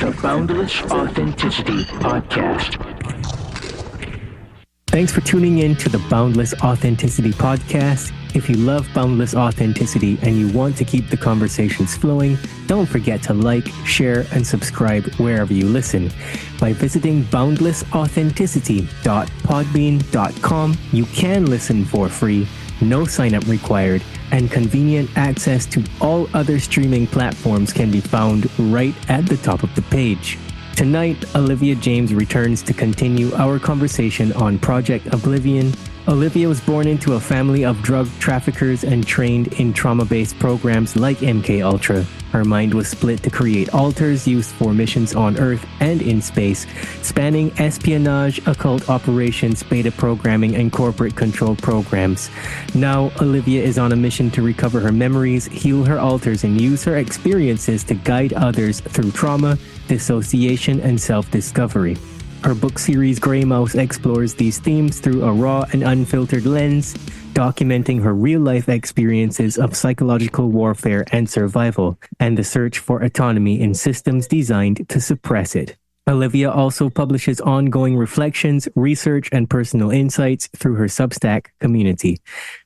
the Boundless Authenticity Podcast. Thanks for tuning in to the Boundless Authenticity Podcast. If you love Boundless Authenticity and you want to keep the conversations flowing, don't forget to like, share, and subscribe wherever you listen. By visiting boundlessauthenticity.podbean.com, you can listen for free, no sign-up required, and convenient access to all other streaming platforms can be found right at the top of the page. Tonight, Olivia James returns to continue our conversation on Project Oblivion. Olivia was born into a family of drug traffickers and trained in trauma-based programs like MKUltra. Her mind was split to create alters used for missions on Earth and in space, spanning espionage, occult operations, beta programming, and corporate control programs. Now, Olivia is on a mission to recover her memories, heal her alters, and use her experiences to guide others through trauma, dissociation, and self-discovery. Her book series Grey Mouse explores these themes through a raw and unfiltered lens, documenting her real-life experiences of psychological warfare and survival, and the search for autonomy in systems designed to suppress it. Olivia also publishes ongoing reflections, research, and personal insights through her Substack community.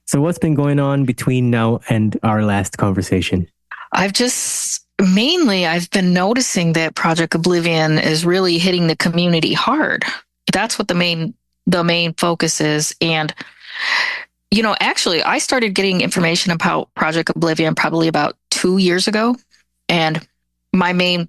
So what's been going on between now and our last conversation? I've been noticing that Project Oblivion is really hitting the community hard. That's what the main focus is. And, actually, I started getting information about Project Oblivion probably about 2 years ago. And my main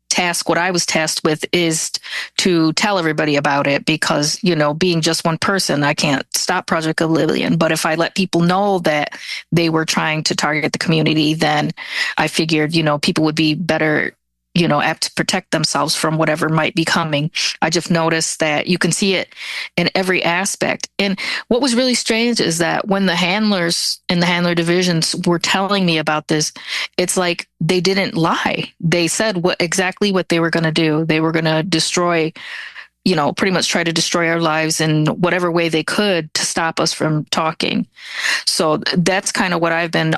task, what I was tasked with, is to tell everybody about it because, being just one person, I can't stop Project Oblivion. But if I let people know that they were trying to target the community, then I figured, people would be better, apt to protect themselves from whatever might be coming. I just noticed that you can see it in every aspect. And what was really strange is that when the handlers in the handler divisions were telling me about this, it's like they didn't lie. They said exactly what they were going to do. They were going to destroy, pretty much try to destroy our lives in whatever way they could to stop us from talking. So that's kind of what I've been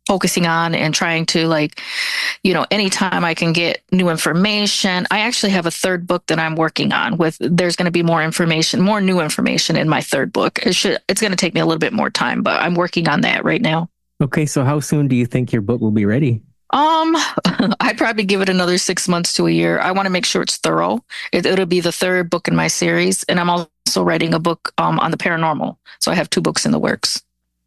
focusing on and trying to anytime I can get new information. I actually have a third book that I'm working on there's going to be more new information in my third book. It's going to take me a little bit more time, but I'm working on that right now. Okay. So how soon do you think your book will be ready? I'd probably give it another 6 months to a year. I want to make sure it's thorough. It'll be the third book in my series. And I'm also writing a book on the paranormal. So I have 2 books in the works.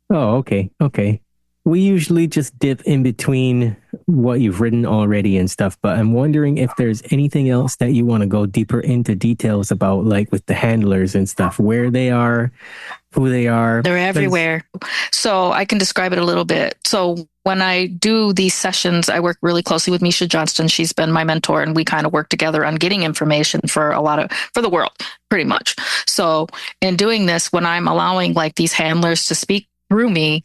Oh, okay. Okay. We usually just dip in between what you've written already and stuff, but I'm wondering if there's anything else that you want to go deeper into details about, like with the handlers and stuff, where they are, who they are. They're everywhere. So I can describe it a little bit. So when I do these sessions, I work really closely with Misha Johnston. She's been my mentor, and we kind of work together on getting information for the world, pretty much. So in doing this, when I'm allowing these handlers to speak through me,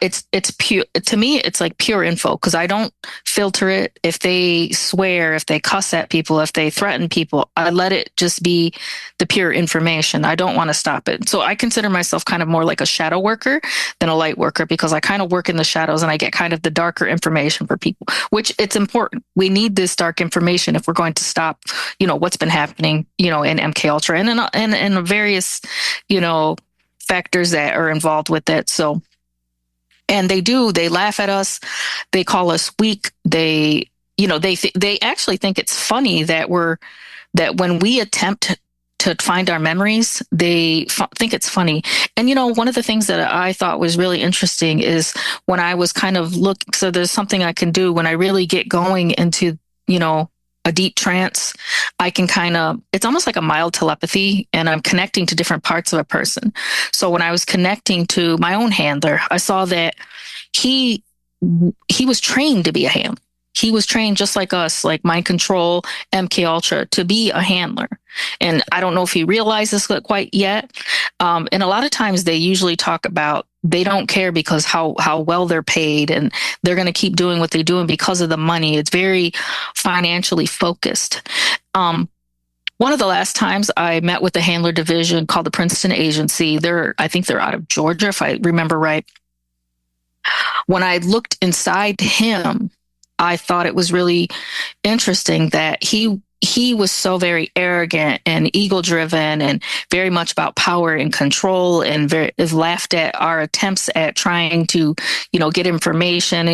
it's pure. To me, it's like pure info because I don't filter it. If they swear, if they cuss at people, if they threaten people, I let it just be the pure information. I don't want to stop it. So I consider myself kind of more like a shadow worker than a light worker because I kind of work in the shadows and I get kind of the darker information for people, which it's important. We need this dark information if we're going to stop, what's been happening, in MKUltra and in various, factors that are involved with it. So, and they laugh at us. They call us weak. They actually think it's funny that when we attempt to find our memories, they think it's funny. And, one of the things that I thought was really interesting is when I was kind of so there's something I can do when I really get going into, a deep trance. I can it's almost like a mild telepathy, and I'm connecting to different parts of a person. So when I was connecting to my own handler, I saw that he was trained to be a handler. He was trained just like us, like mind control, MKUltra, to be a handler. And I don't know if he realizes it quite yet. And a lot of times they usually talk about they don't care because how well they're paid and they're going to keep doing what they're doing because of the money. It's very financially focused. One of the last times I met with the handler division called the Princeton Agency, I think they're out of Georgia, if I remember right. When I looked inside him, I thought it was really interesting that he was so very arrogant and ego driven and very much about power and control, and very laughed at our attempts at trying to, get information.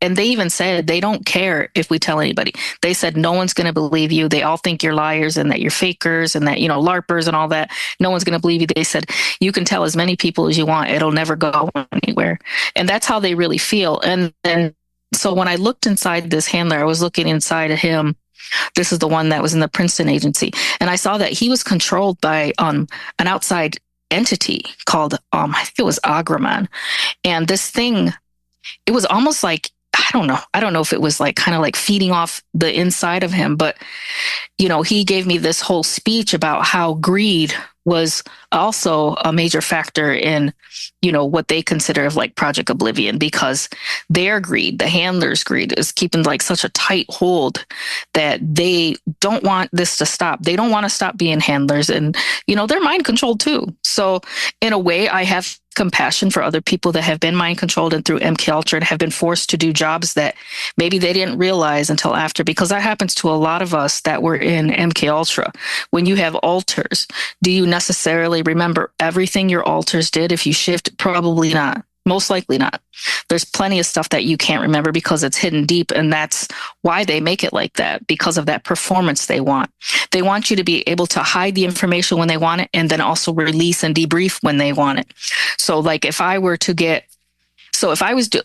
And they even said they don't care if we tell anybody. They said no one's going to believe you. They all think you're liars and that you're fakers and that, LARPers and all that. No one's going to believe you. They said you can tell as many people as you want. It'll never go anywhere. And that's how they really feel. And so when I looked inside this handler, I was looking inside of him. This is the one that was in the Princeton agency. And I saw that he was controlled by an outside entity called, I think it was Agraman. And this thing, it was almost like, I don't know if it was like kind of like feeding off the inside of him, but, he gave me this whole speech about how greed was also a major factor in, what they consider of like Project Oblivion, because their greed, the handler's greed, is keeping like such a tight hold that they don't want this to stop. They don't want to stop being handlers, and, they're mind controlled too. So in a way, I have compassion for other people that have been mind controlled and through MKUltra and have been forced to do jobs that maybe they didn't realize until after, because that happens to a lot of us that were in MKUltra. When you have alters, do you necessarily remember everything your alters did? If you shift, probably not. Most likely not. There's plenty of stuff that you can't remember because it's hidden deep, and that's why they make it like that, because of that performance they want. They want you to be able to hide the information when they want it, and then also release and debrief when they want it. So like if I was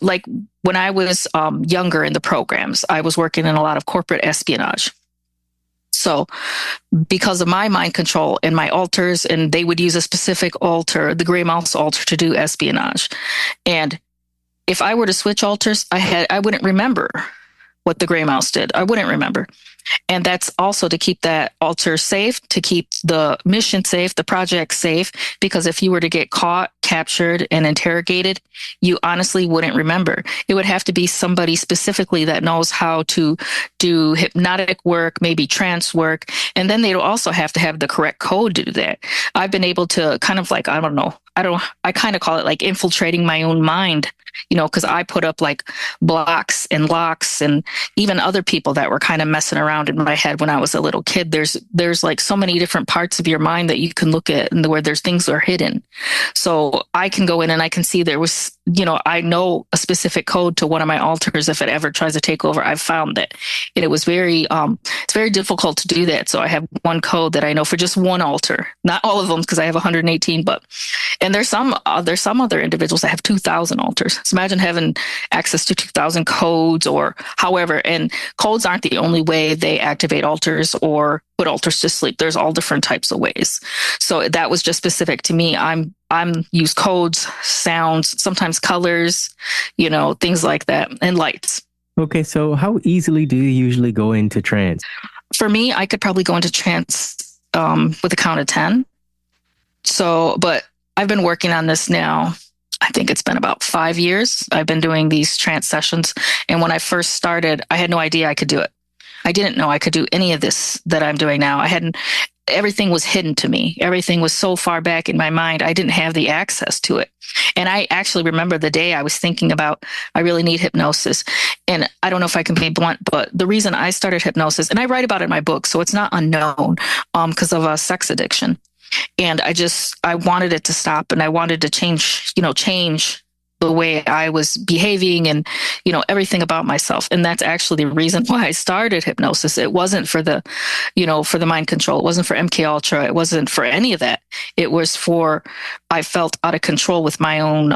like when I was younger in the programs, I was working in a lot of corporate espionage. So because of my mind control and my alters, and they would use a specific alter, the gray mouse alter, to do espionage. And if I were to switch alters, I wouldn't remember what the gray mouse did. I wouldn't remember. And that's also to keep that alter safe, to keep the mission safe, the project safe, because if you were to get caught, captured, and interrogated, you honestly wouldn't remember. It would have to be somebody specifically that knows how to do hypnotic work, maybe trance work, and then they'd also have to have the correct code to do that. I've been able to kind of like, I kind of call it like infiltrating my own mind, because I put up like blocks and locks, and even other people that were kind of messing around in my head when I was a little kid. There's like so many different parts of your mind that you can look at, and where there's things that are hidden. So I can go in and I can see there was, I know a specific code to one of my alters. If it ever tries to take over, I've found it. And it was it's very difficult to do that. So I have one code that I know for just one alter, not all of them, because I have 118, and there's some other individuals that have 2,000 alters. So imagine having access to 2,000 codes or however, and codes aren't the only way they activate alters or put alters to sleep. There's all different types of ways. So that was just specific to me. I'm use codes, sounds, sometimes colors, things like that, and lights. Okay, so how easily do you usually go into trance? For me, I could probably go into trance with a count of 10. So, but I've been working on this now. I think it's been about 5 years. I've been doing these trance sessions. And when I first started, I had no idea I could do it. I didn't know I could do any of this that I'm doing now. Everything was hidden to me. Everything was so far back in my mind. I didn't have the access to it. And I actually remember the day I was thinking about, I really need hypnosis. And I don't know if I can be blunt, but the reason I started hypnosis, and I write about it in my book, so it's not unknown, because of a sex addiction. And I wanted it to stop, and I wanted to change the way I was behaving and, everything about myself. And that's actually the reason why I started hypnosis. It wasn't for the mind control. It wasn't for MKUltra. It wasn't for any of that. It was I felt out of control with my own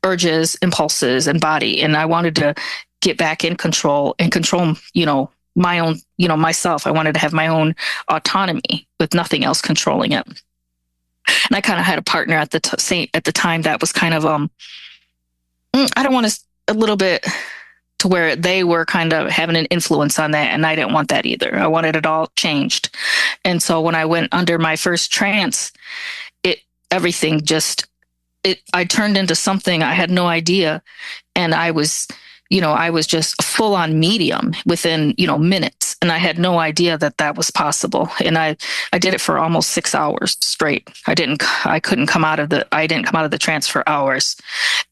urges, impulses, and body. And I wanted to get back in control and control, my own, myself. I wanted to have my own autonomy with nothing else controlling it. And I kind of had a partner at the time that was kind of, I don't want to, a little bit to where they were kind of having an influence on that. And I didn't want that either. I wanted it all changed. And so when I went under my first trance, I turned into something I had no idea. And I was, I was just full on medium within, minutes. And I had no idea that that was possible. And I did it for almost 6 hours straight. I didn't come out of the trance for hours.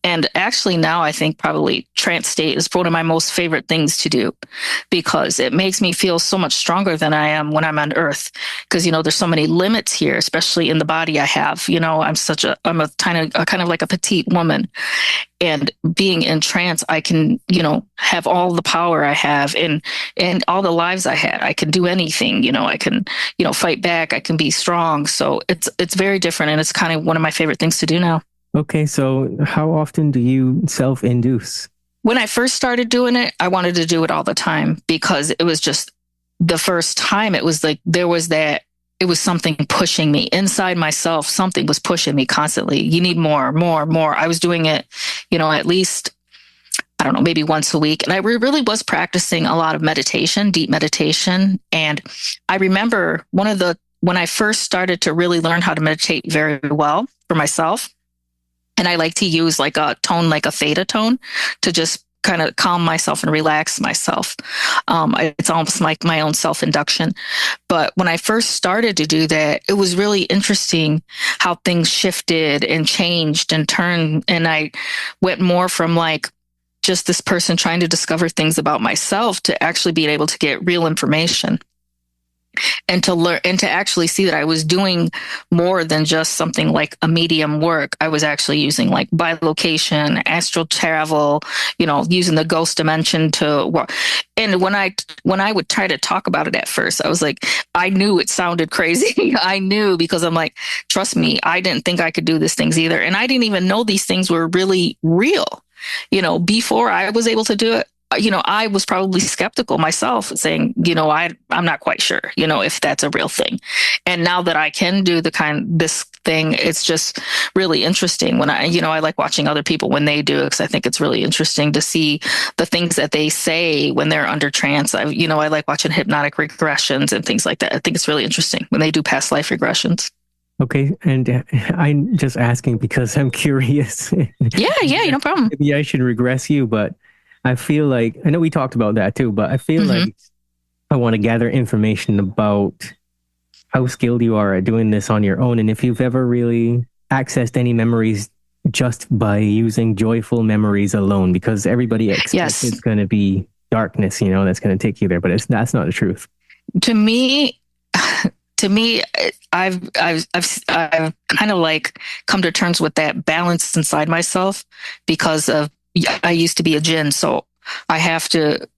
And actually now I think probably trance state is one of my most favorite things to do, because it makes me feel so much stronger than I am when I'm on earth. Because, there's so many limits here, especially in the body I have. I'm a kind of like a petite woman. And being in trance, I can, have all the power I have and all the lives I had. I can do anything, I can, fight back. I can be strong. So it's very different. And it's kind of one of my favorite things to do now. Okay. So how often do you self-induce? When I first started doing it, I wanted to do it all the time, because it was just the first time it was like, it was something pushing me inside myself. Something was pushing me constantly. You need more, more, more. I was doing it, at least, I don't know, maybe once a week. And I really was practicing a lot of meditation, deep meditation. And I remember when I first started to really learn how to meditate very well for myself, and I like to use like a tone, like a theta tone, to just kind of calm myself and relax myself. It's almost like my own self-induction. But when I first started to do that, it was really interesting how things shifted and changed and turned. And I went more from like just this person trying to discover things about myself to actually being able to get real information. And to learn and to actually see that I was doing more than just something like a medium work. I was actually using like bilocation, astral travel, using the ghost dimension to work. And when I would try to talk about it at first, I was like, I knew it sounded crazy. I knew, because I'm like, trust me, I didn't think I could do these things either. And I didn't even know these things were really real. Before I was able to do it, I was probably skeptical myself, saying, I'm not quite sure, if that's a real thing. And now that I can do this thing, it's just really interesting when I like watching other people when they do it, because I think it's really interesting to see the things that they say when they're under trance. I like watching hypnotic regressions and things like that. I think it's really interesting when they do past life regressions. Okay. And I'm just asking because I'm curious. Yeah, no problem. Maybe I should regress you, but I feel like, I know we talked about that too, but I feel like I want to gather information about how skilled you are at doing this on your own. And if you've ever really accessed any memories just by using joyful memories alone, because everybody expects it's going to be darkness, that's going to take you there, but that's not the truth. To me, I've kind of like come to terms with that balance inside myself, because I used to be a jinn, so I had to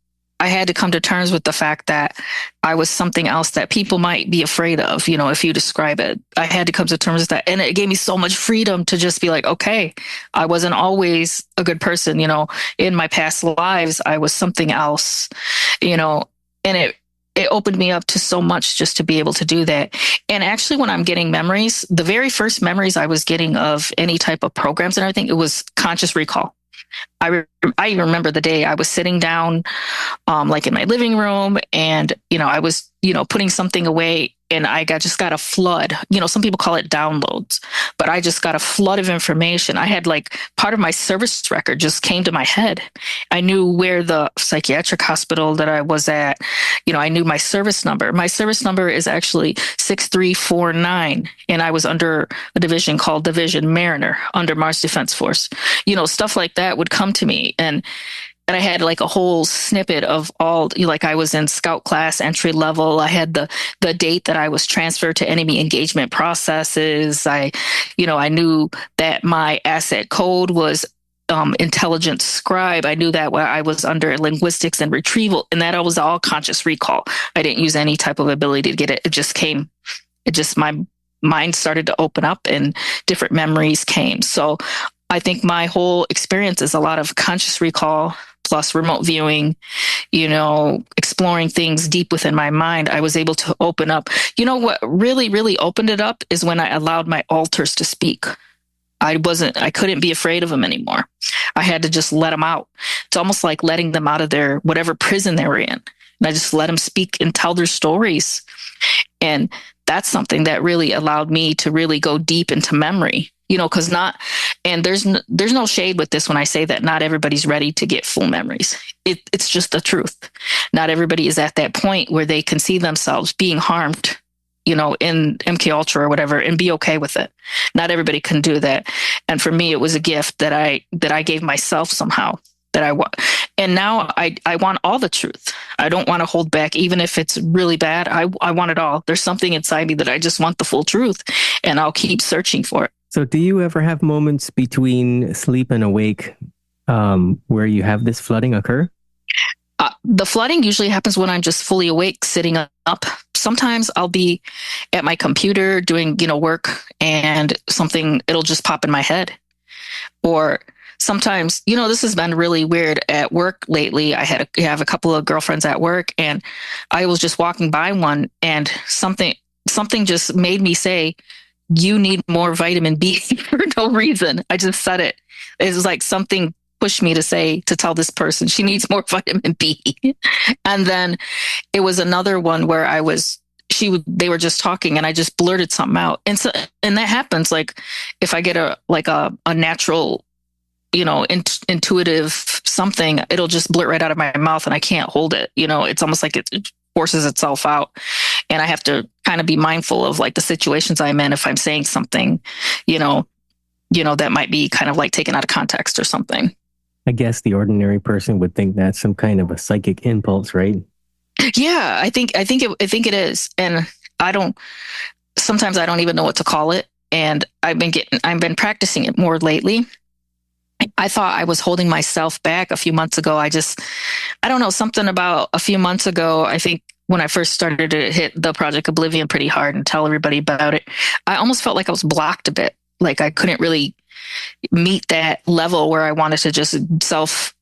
come to terms with the fact that I was something else that people might be afraid of, if you describe it. I had to come to terms with that. And it gave me so much freedom to just be like, okay, I wasn't always a good person, in my past lives, I was something else, and it opened me up to so much just to be able to do that. And actually, when I'm getting memories, the very first memories I was getting of any type of programs and everything, it was conscious recall. I even remember the day I was sitting down, like in my living room, and, I was, putting something away, and I just got a flood. Some people call it downloads, but I just got a flood of information. I had like part of my service record just came to my head. I knew where the psychiatric hospital that I was at, I knew my service number. My service number is actually 6349. And I was under a division called Division Mariner under Mars Defense Force. Stuff like that would come to me. And I had like a whole snippet of all, like I was in scout class entry level. I had the date that I was transferred to enemy engagement processes. I knew that my asset code was intelligent scribe. I knew that when I was under linguistics and retrieval, and that was all conscious recall. I didn't use any type of ability to get it. It just came. My mind started to open up and different memories came. So I think my whole experience is a lot of conscious recall plus remote viewing, exploring things deep within my mind. I was able to open up. What really, really opened it up is when I allowed my alters to speak. I couldn't be afraid of them anymore. I had to just let them out. It's almost like letting them out of their whatever prison they were in. And I just let them speak and tell their stories. And that's something that really allowed me to really go deep into memory. Because And there's no shade with this when I say that not everybody's ready to get full memories. It's just the truth. Not everybody is at that point where they can see themselves being harmed, in MKUltra or whatever, and be okay with it. Not everybody can do that. And for me, it was a gift that I gave myself somehow, that I want. And now I want all the truth. I don't want to hold back, even if it's really bad. I want it all. There's something inside me that I just want the full truth, and I'll keep searching for it. So do you ever have moments between sleep and awake where you have this flooding occur? The flooding usually happens when I'm just fully awake, sitting up. Sometimes I'll be at my computer doing, work, and it'll just pop in my head. Or sometimes, this has been really weird at work lately. I have a couple of girlfriends at work, and I was just walking by one, and something just made me say, "You need more vitamin B," for no reason. I just said it. It was like something pushed me to tell this person she needs more vitamin B. And then it was another one where they were just talking, and I just blurted something out. And that happens. Like if I get a natural, intuitive something, it'll just blurt right out of my mouth, and I can't hold it. It's almost like it forces itself out. And I have to kind of be mindful of like the situations I'm in. If I'm saying something, that might be kind of like taken out of context or something. I guess the ordinary person would think that's some kind of a psychic impulse, right? Yeah, I think it is. And sometimes I don't even know what to call it. And I've been practicing it more lately. I thought I was holding myself back a few months ago. I don't know, something about a few months ago, I think when I first started to hit the project Oblivion pretty hard and tell everybody about it, I almost felt like I was blocked a bit. Like I couldn't really meet that level where I wanted to just self,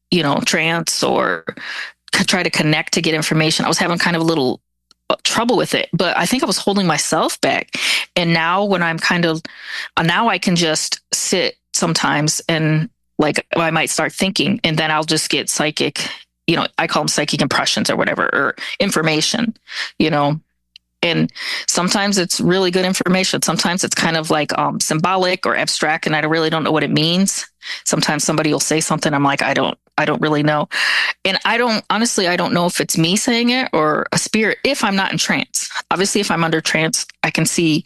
trance or try to connect to get information. I was having kind of a little trouble with it, but I think I was holding myself back. And now when now I can just sit sometimes, and like I might start thinking, and then I'll just get psychic, I call them psychic impressions or whatever, or information, and sometimes it's really good information. Sometimes it's kind of like symbolic or abstract, and I really don't know what it means. Sometimes somebody will say something, I'm like, I don't really know. And I don't know if it's me saying it or a spirit if I'm not in trance. Obviously, if I'm under trance, I can see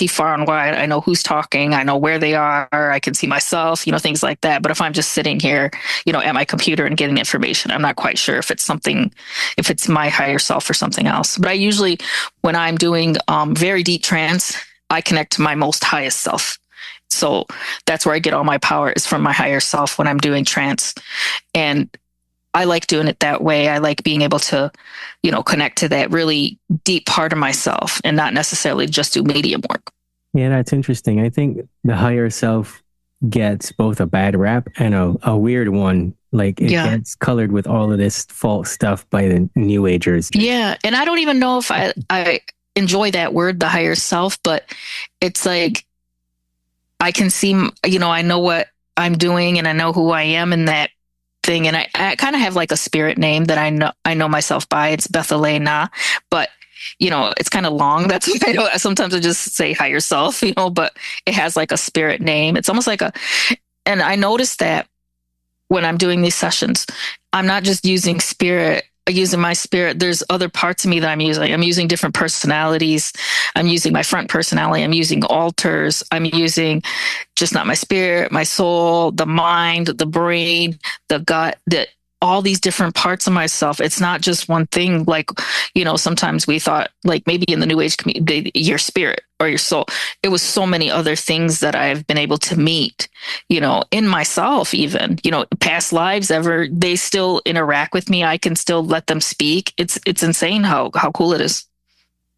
far and wide. I know who's talking. I know where they are. I can see myself, things like that. But if I'm just sitting here, at my computer and getting information, I'm not quite sure if it's my higher self or something else. But I usually, when I'm doing very deep trance, I connect to my most highest self. So that's where I get all my power, is from my higher self when I'm doing trance. And I like doing it that way. I like being able to, connect to that really deep part of myself and not necessarily just do medium work. Yeah, that's interesting. I think the higher self gets both a bad rap and a weird one. Like it gets colored with all of this false stuff by the New Agers. Yeah. And I don't even know if I enjoy that word, the higher self, but it's like, I can see, I know what I'm doing, and I know who I am in that thing. And I kind of have like a spirit name that I know myself by. It's Bethelena, but it's kind of long. That's why sometimes I just say higher self, but it has like a spirit name. It's almost like and I noticed that when I'm doing these sessions, I'm not just using my spirit. There's other parts of me that I'm using. I'm using different personalities. I'm using my front personality. I'm using alters. I'm using just not my spirit, my soul, the mind, the brain, the gut, all these different parts of myself. It's not just one thing. Like, sometimes we thought, like maybe in the New Age community, your spirit or your soul. It was so many other things that I've been able to meet, in myself, even, past lives they still interact with me. I can still let them speak. It's insane how cool it is.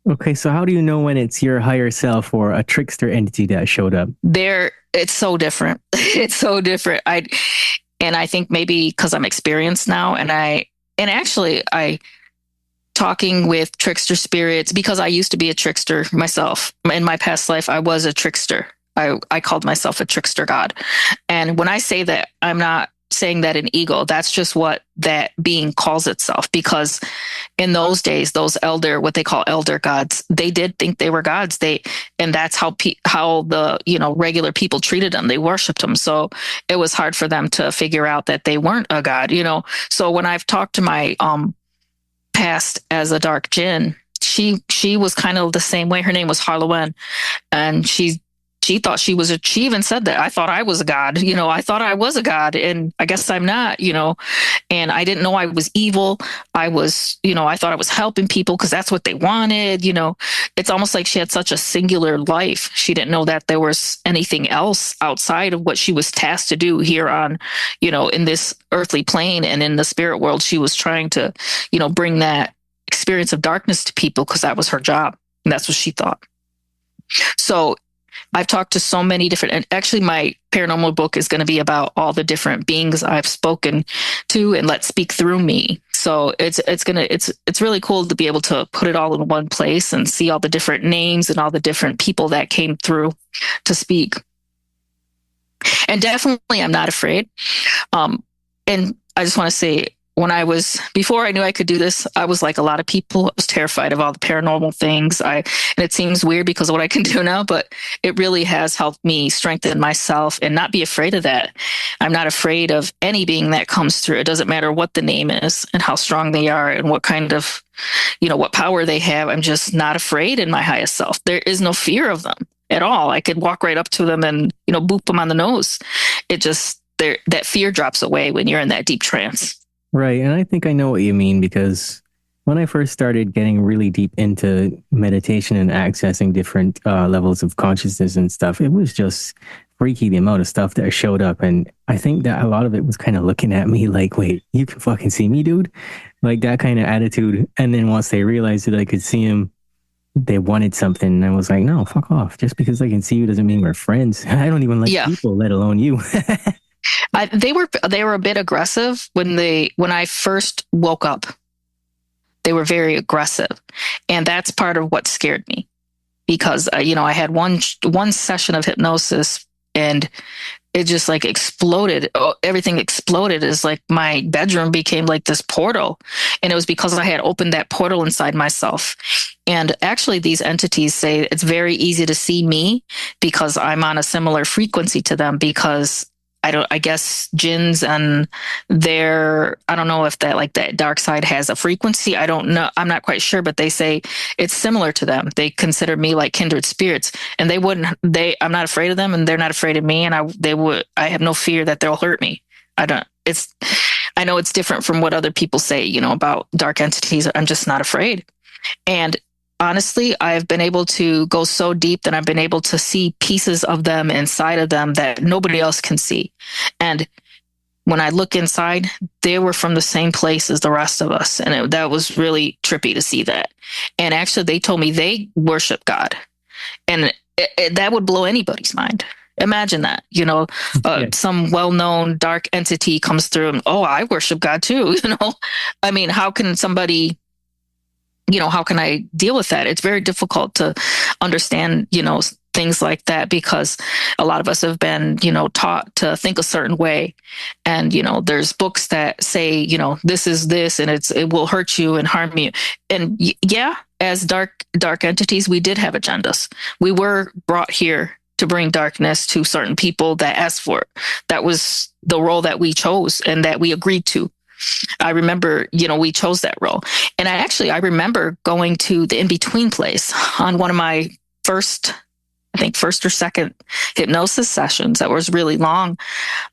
Okay. So how do you know when it's your higher self or a trickster entity that showed up? It's so different. It's so different. And I think maybe because I'm experienced now, and actually talking with trickster spirits, because I used to be a trickster myself. In my past life, I was a trickster. I called myself a trickster god. And when I say that, I'm not saying that an ego. That's just what that being calls itself, because in those days, those what they call elder gods, they did think they were gods. And that's how the, regular people treated them. They worshiped them. So it was hard for them to figure out that they weren't a god, So when I've talked to my past as a dark jinn, she was kind of the same way. Her name was Harlowen, and she thought she even said that I thought I was a god, I thought I was a god, and I guess I'm not, and I didn't know I was evil. I was, I thought I was helping people because that's what they wanted. It's almost like she had such a singular life. She didn't know that there was anything else outside of what she was tasked to do here on, in this earthly plane and in the spirit world. She was trying to, bring that experience of darkness to people because that was her job. And that's what she thought. So I've talked to so many different, and actually my paranormal book is going to be about all the different beings I've spoken to and let speak through me. So it's really cool to be able to put it all in one place and see all the different names and all the different people that came through to speak. And definitely I'm not afraid. And I just want to say, before I knew I could do this, I was like a lot of people. I was terrified of all the paranormal things. And it seems weird because of what I can do now, but it really has helped me strengthen myself and not be afraid of that. I'm not afraid of any being that comes through. It doesn't matter what the name is and how strong they are and what kind of, what power they have. I'm just not afraid in my highest self. There is no fear of them at all. I could walk right up to them and, boop them on the nose. That fear drops away when you're in that deep trance. Right. And I think I know what you mean, because when I first started getting really deep into meditation and accessing different levels of consciousness and stuff, it was just freaky the amount of stuff that showed up. And I think that a lot of it was kind of looking at me like, wait, you can fucking see me, dude? Like that kind of attitude. And then once they realized that I could see him, they wanted something. And I was like, no, fuck off. Just because I can see you doesn't mean we're friends. I don't even like people, let alone you. They were a bit aggressive when I first woke up. They were very aggressive, and that's part of what scared me, because I had one session of hypnosis and it just like exploded. Everything exploded. It's like my bedroom became like this portal, and it was because I had opened that portal inside myself. And actually, these entities say it's very easy to see me because I'm on a similar frequency to them, because I guess jinns and I don't know if that dark side has a frequency. I don't know. I'm not quite sure, but they say it's similar to them. They consider me like kindred spirits, and I'm not afraid of them and they're not afraid of me. And I have no fear that they'll hurt me. I know it's different from what other people say, about dark entities. I'm just not afraid. And honestly, I've been able to go so deep that I've been able to see pieces of them inside of them that nobody else can see. And when I look inside, they were from the same place as the rest of us. And that was really trippy to see that. And actually, they told me they worship God. And that would blow anybody's mind. Imagine that, some well-known dark entity comes through and, I worship God too. I mean, how can somebody... how can I deal with that? It's very difficult to understand, things like that, because a lot of us have been, taught to think a certain way. And, there's books that say, this is this, and it will hurt you and harm you. And as dark entities, we did have agendas. We were brought here to bring darkness to certain people that asked for it. That was the role that we chose and that we agreed to. I remember, we chose that role. And I remember going to the in-between place on one of my first or second hypnosis sessions that was really long.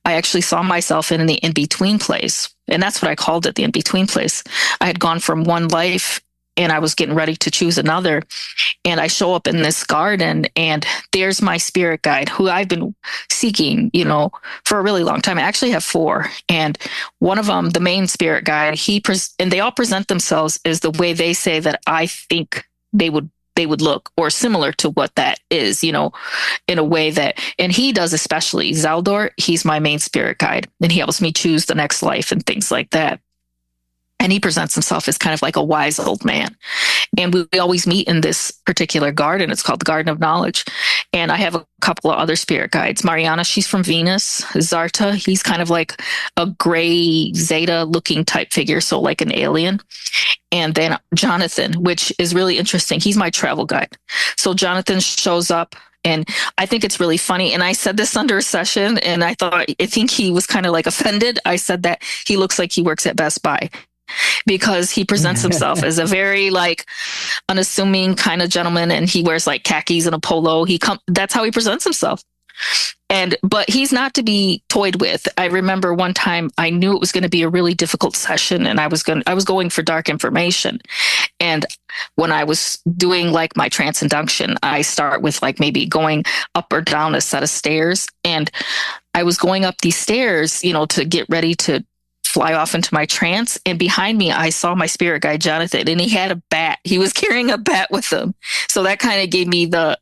I actually saw myself in the in-between place. And that's what I called it, the in-between place. I had gone from one life and I was getting ready to choose another. And I show up in this garden, and there's my spirit guide, who I've been seeking, for a really long time. I actually have 4. And one of them, the main spirit guide, and they all present themselves as the way they say that I think they would look, or similar to what that is, in a way that, and he does, especially Zaldor, he's my main spirit guide, and he helps me choose the next life and things like that. And he presents himself as kind of like a wise old man. And we always meet in this particular garden. It's called the Garden of Knowledge. And I have a couple of other spirit guides. Mariana, she's from Venus. Zarta, he's kind of like a gray Zeta looking type figure, so like an alien. And then Jonathan, which is really interesting. He's my travel guide. So Jonathan shows up, and I think it's really funny. And I said this under a session, and I think he was kind of like offended. I said that he looks like he works at Best Buy, because he presents himself as a very like unassuming kind of gentleman, and he wears like khakis and a polo. That's how he presents himself. But he's not to be toyed with. I remember one time I knew it was going to be a really difficult session, and I was going for dark information. And when I was doing like my trance induction, I start with like maybe going up or down a set of stairs. And I was going up these stairs, to get ready to fly off into my trance. And behind me, I saw my spirit guide, Jonathan, and he had a bat. He was carrying a bat with him. So that kind of gave me the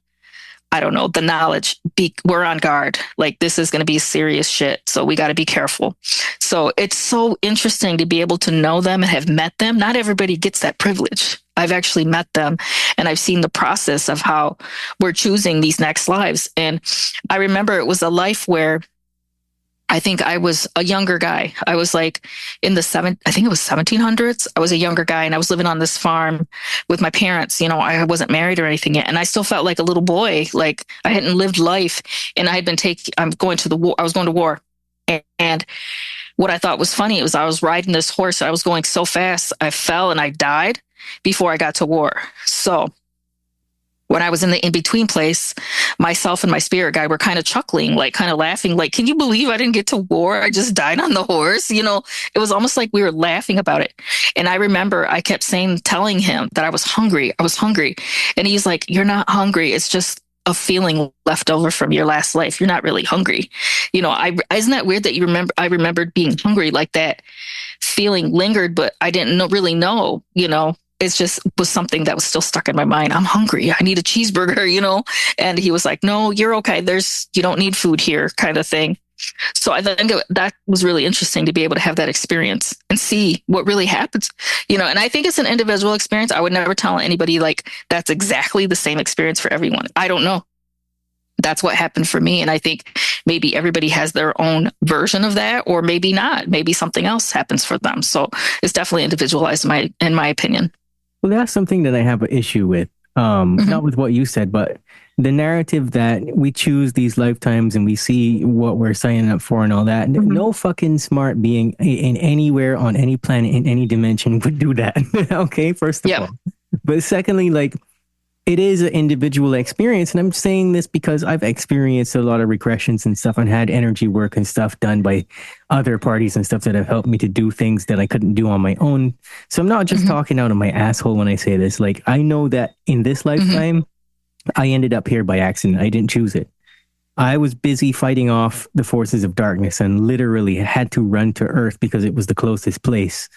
knowledge. We're on guard. Like, this is going to be serious shit. So we got to be careful. So it's so interesting to be able to know them and have met them. Not everybody gets that privilege. I've actually met them, and I've seen the process of how we're choosing these next lives. And I remember it was a life where I think I was a younger guy. I was like in the I think it was 1700s. I was a younger guy, and I was living on this farm with my parents. I wasn't married or anything yet. And I still felt like a little boy. Like, I hadn't lived life, and I had been I was going to war. And what I thought was funny was I was riding this horse. I was going so fast, I fell and I died before I got to war. So when I was in the in-between place, myself and my spirit guide were kind of chuckling, like kind of laughing, like, can you believe I didn't get to war? I just died on the horse. It was almost like we were laughing about it. And I remember I kept telling him that I was hungry. I was hungry. And he's like, you're not hungry. It's just a feeling left over from your last life. You're not really hungry. Isn't that weird that I remembered being hungry, like that feeling lingered, but I didn't really know, It just was something that was still stuck in my mind. I'm hungry. I need a cheeseburger, And he was like, no, you're okay. You don't need food here, kind of thing. So I think that was really interesting to be able to have that experience and see what really happens, And I think it's an individual experience. I would never tell anybody like that's exactly the same experience for everyone. I don't know. That's what happened for me. And I think maybe everybody has their own version of that, or maybe not. Maybe something else happens for them. So it's definitely individualized in my opinion. Well, that's something that I have an issue with. Not with what you said, but the narrative that we choose these lifetimes and we see what we're signing up for and all that. No fucking smart being in anywhere on any planet in any dimension would do that. Okay, first of all. But secondly, like, it is an individual experience. And I'm saying this because I've experienced a lot of regressions and stuff and had energy work and stuff done by other parties and stuff that have helped me to do things that I couldn't do on my own. So I'm not just talking out of my asshole when I say this. Like, I know that in this lifetime, I ended up here by accident. I didn't choose it. I was busy fighting off the forces of darkness and literally had to run to Earth because it was the closest place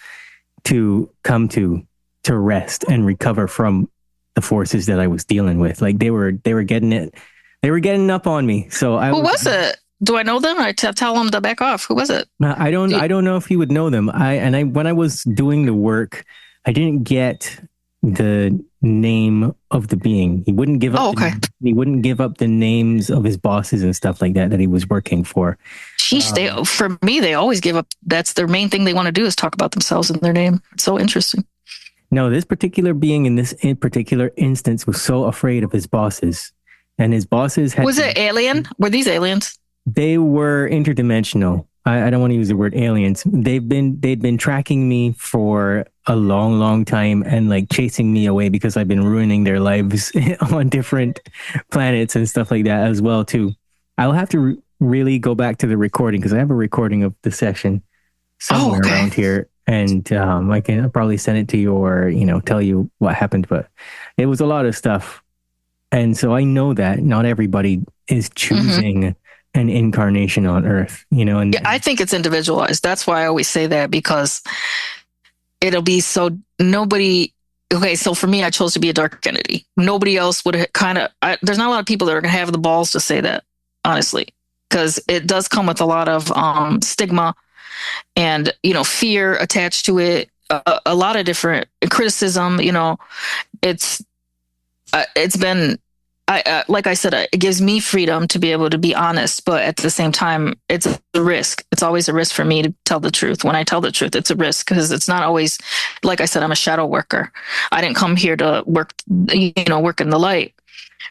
to come to rest and recover from the forces that I was dealing with. Like, they were getting it. They were getting up on me. So who was it? Do I know them? I tell them to back off. Who was it? I don't know if you would know them. When I was doing the work, I didn't get the name of the being. He wouldn't give up. He wouldn't give up the names of his bosses and stuff like that he was working for. Sheesh, for me, they always give up. That's their main thing they want to do, is talk about themselves and their name. It's so interesting. No, this particular being in particular instance was so afraid of his bosses, and his bosses had. Was it alien? Were these aliens? They were interdimensional. I don't want to use the word aliens. They'd been tracking me for a long, long time and like chasing me away because I've been ruining their lives on different planets and stuff like that as well too. I'll have to really go back to the recording because I have a recording of the session somewhere around here. And I can probably send it to you or, tell you what happened. But it was a lot of stuff. And so I know that not everybody is choosing an incarnation on Earth, And I think it's individualized. That's why I always say that, because it'll be so nobody. Okay, so for me, I chose to be a dark entity. Nobody else would there's not a lot of people that are going to have the balls to say that, honestly, because it does come with a lot of stigma and, fear attached to it. a lot of different criticism. It's been, like I said, it gives me freedom to be able to be honest, but at the same time, it's a risk. It's always a risk for me to tell the truth. When I tell the truth, it's a risk because it's not always, like I said, I'm a shadow worker. I didn't come here to work in the light.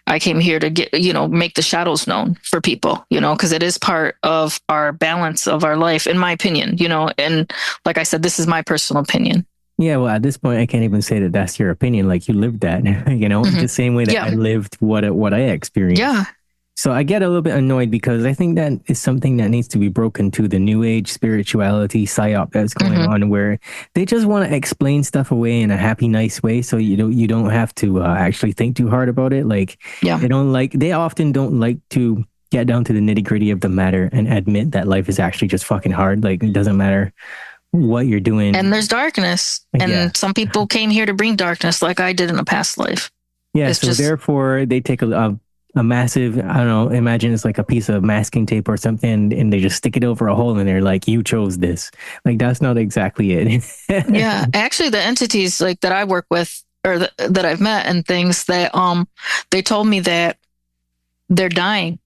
I came here to make the shadows known for people, because it is part of our balance of our life, in my opinion, and like I said, this is my personal opinion. Yeah, well, at this point, I can't even say that that's your opinion. Like you lived that, the same way that I lived what I experienced. Yeah. So I get a little bit annoyed because I think that is something that needs to be broken to the new age spirituality psyop that's going on, where they just want to explain stuff away in a happy, nice way. So you don't have to actually think too hard about it. Like they often don't like to get down to the nitty gritty of the matter and admit that life is actually just fucking hard. Like it doesn't matter what you're doing. And there's darkness. And some people came here to bring darkness like I did in a past life. Yeah. So therefore they take a massive, I don't know, imagine it's like a piece of masking tape or something, and they just stick it over a hole and they're like, you chose this. Like, that's not exactly it. Yeah. Actually, the entities like that I work with or that I've met and things that, they told me that they're dying.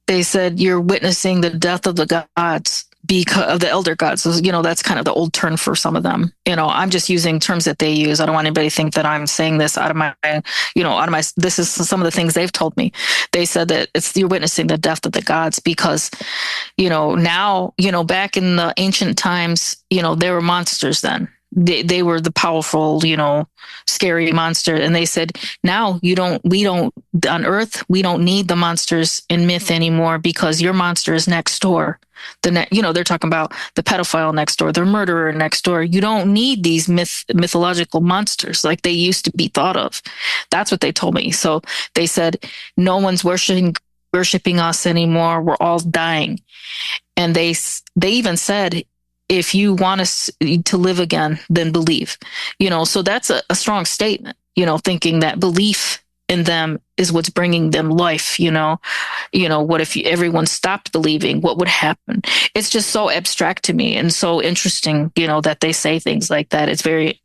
They said, you're witnessing the death of the gods because of the elder gods. So, that's kind of the old term for some of them. I'm just using terms that they use. I don't want anybody to think that I'm saying this out of my, this is some of the things they've told me. They said that you're witnessing the death of the gods because, now, back in the ancient times, there were monsters then. They were the powerful, scary monster. And they said, now on Earth, we don't need the monsters in myth anymore because your monster is next door. They're talking about the pedophile next door, the murderer next door. You don't need these mythological monsters like they used to be thought of. That's what they told me. So they said, no one's worshiping us anymore. We're all dying. And they even said, if you want us to live again, then believe, so that's a strong statement, thinking that belief in them is what's bringing them life. What if everyone stopped believing? What would happen? It's just so abstract to me and so interesting, that they say things like that. It's very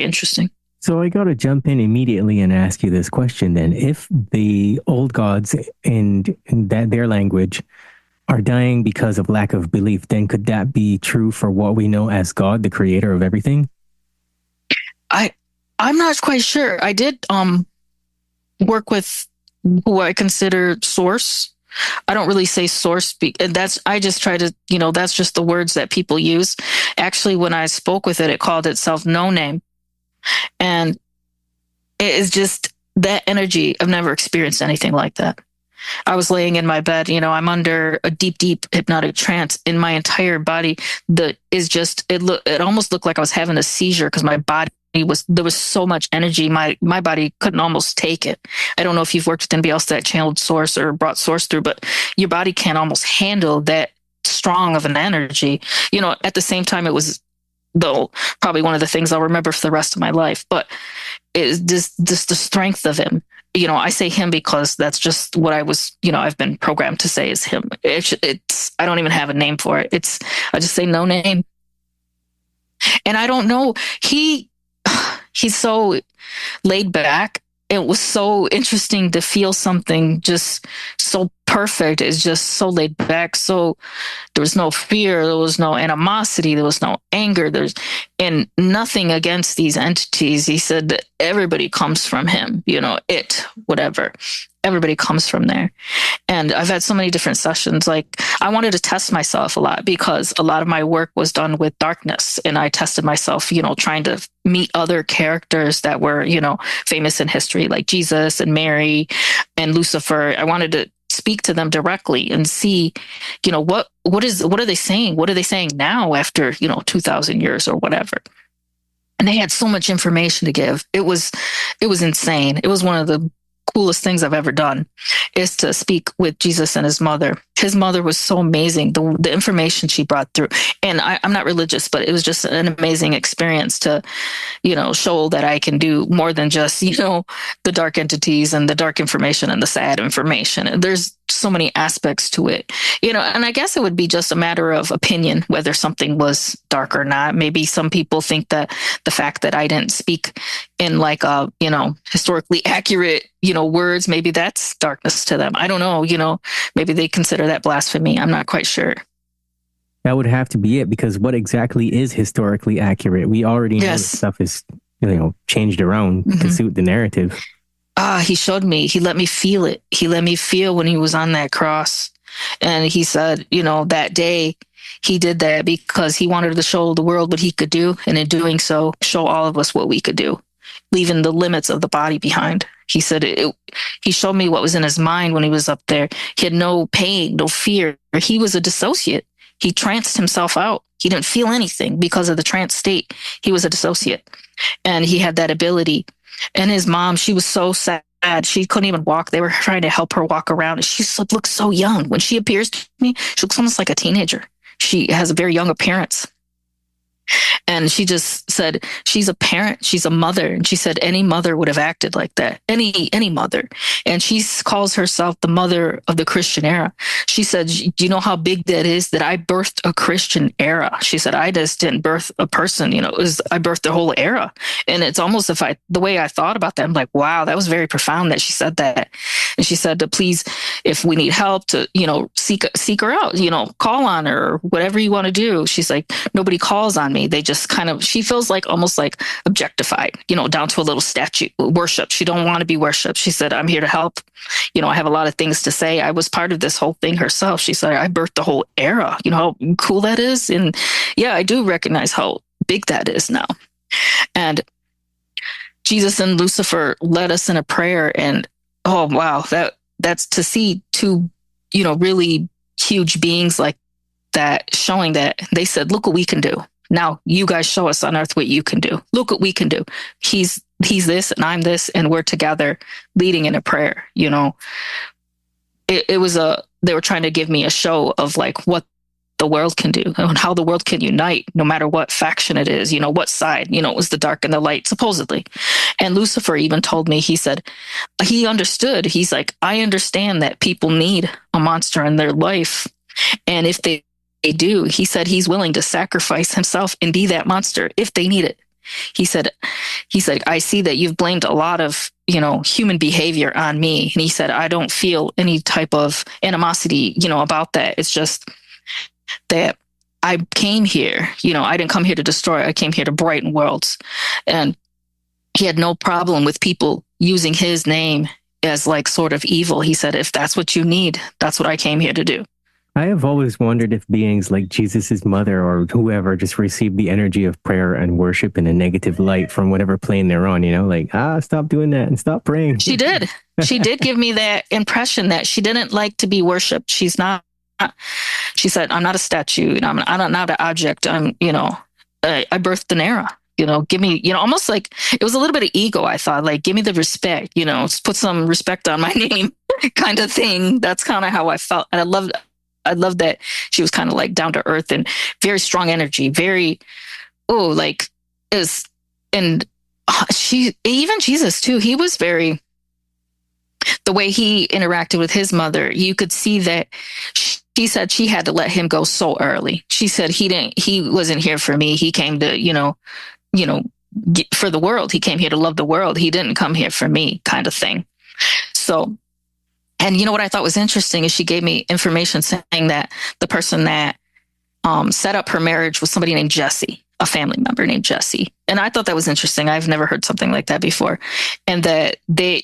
interesting. So I got to jump in immediately and ask you this question then. If the old gods in their language are dying because of lack of belief, then could that be true for what we know as God, the creator of everything? I'm not quite sure. I did work with who I consider source. I don't really say source. I just try to, that's just the words that people use. Actually, when I spoke with it, it called itself No Name. And it is just that energy. I've never experienced anything like that. I was laying in my bed, I'm under a deep, deep hypnotic trance in my entire body. It almost looked like I was having a seizure because my body there was so much energy. My body couldn't almost take it. I don't know if you've worked with anybody else that channeled source or brought source through, but your body can't almost handle that strong of an energy. At the same time, it was probably one of the things I'll remember for the rest of my life, but it's just the strength of him. I say him because that's just what I was, I've been programmed to say is him. I don't even have a name for it. I just say No Name. And I don't know, he's so laid back. It was so interesting to feel something just so perfect. It's just so laid back. So there was no fear. There was no animosity. There was no anger. And nothing against these entities. He said that everybody comes from him, whatever. Everybody comes from there. And I've had so many different sessions. Like I wanted to test myself a lot because a lot of my work was done with darkness. And I tested myself, trying to meet other characters that were, famous in history, like Jesus and Mary and Lucifer. I wanted to speak to them directly and see, what are they saying? What are they saying now after, 2000 years or whatever? And they had so much information to give. It was insane. It was one of the coolest things I've ever done is to speak with Jesus and his mother. His mother was so amazing. The information she brought through, and I'm not religious, but it was just an amazing experience to, show that I can do more than just, the dark entities and the dark information and the sad information. And there's so many aspects to it, and I guess it would be just a matter of opinion, whether something was dark or not. Maybe some people think that the fact that I didn't speak in like historically accurate, words, maybe that's darkness to them. I don't know, maybe they consider that blasphemy. I'm not quite sure. That would have to be it, because what exactly is historically accurate? We already know that stuff is, changed around to suit the narrative. He showed me, he let me feel it. He let me feel when he was on that cross. And he said, that day he did that because he wanted to show the world what he could do. And in doing so, show all of us what we could do, leaving the limits of the body behind. He said, he showed me what was in his mind when he was up there. He had no pain, no fear. He was a dissociate. He tranced himself out. He didn't feel anything because of the trance state. He was a dissociate, and he had that ability. And his mom, she was so sad. She couldn't even walk. They were trying to help her walk around. And she looks so young. When she appears to me, she looks almost like a teenager. She has a very young appearance. And she just said, she's a parent, she's a mother. And she said, any mother would have acted like that. Any mother. And she calls herself the mother of the Christian era. She said, do you know how big that is? That I birthed a Christian era. She said, I just didn't birth a person, I birthed the whole era. And it's almost the way I thought about that, I'm like, wow, that was very profound that she said that. And she said to please, if we need help to, seek her out, call on her or whatever you want to do. She's like, nobody calls on me. They just she feels almost like objectified, down to a little statue, worship. She don't want to be worshiped. She said, I'm here to help. I have a lot of things to say. I was part of this whole thing herself. She said, I birthed the whole era. How cool that is. And yeah, I do recognize how big that is now. And Jesus and Lucifer led us in a prayer, and oh, wow, that's to see two, really huge beings like that, showing that they said, look what we can do. Now you guys show us on earth what you can do. Look what we can do. He's this and I'm this, and we're together leading in a prayer. It was they were trying to give me a show of like what the world can do and how the world can unite no matter what faction it is, what side, it was the dark and the light, supposedly. And Lucifer even told me, he said, he understood. He's like, I understand that people need a monster in their life. And if they do, he said he's willing to sacrifice himself and be that monster if they need it. He said, I see that you've blamed a lot of, human behavior on me. And he said, I don't feel any type of animosity, about that. It's just that I came here, I didn't come here to destroy. I came here to brighten worlds. And he had no problem with people using his name as like sort of evil. He said, if that's what you need, that's what I came here to do. I have always wondered if beings like Jesus's mother or whoever just receive the energy of prayer and worship in a negative light from whatever plane they're on, stop doing that and stop praying. She did. She did give me that impression that she didn't like to be worshipped. She's not. She said, I'm not a statue. I'm not an object. I birthed an era. Give me, almost like it was a little bit of ego. I thought, like, give me the respect, put some respect on my name kind of thing. That's kind of how I felt. And I loved that she was kind of like down to earth and very strong energy, even Jesus too, he was very, the way he interacted with his mother, you could see that she said she had to let him go so early. She said he wasn't here for me. He came to, for the world. He came here to love the world. He didn't come here for me, kind of thing. So, and what I thought was interesting is she gave me information saying that the person that set up her marriage was somebody named Jesse, a family member named Jesse. And I thought that was interesting. I've never heard something like that before. And that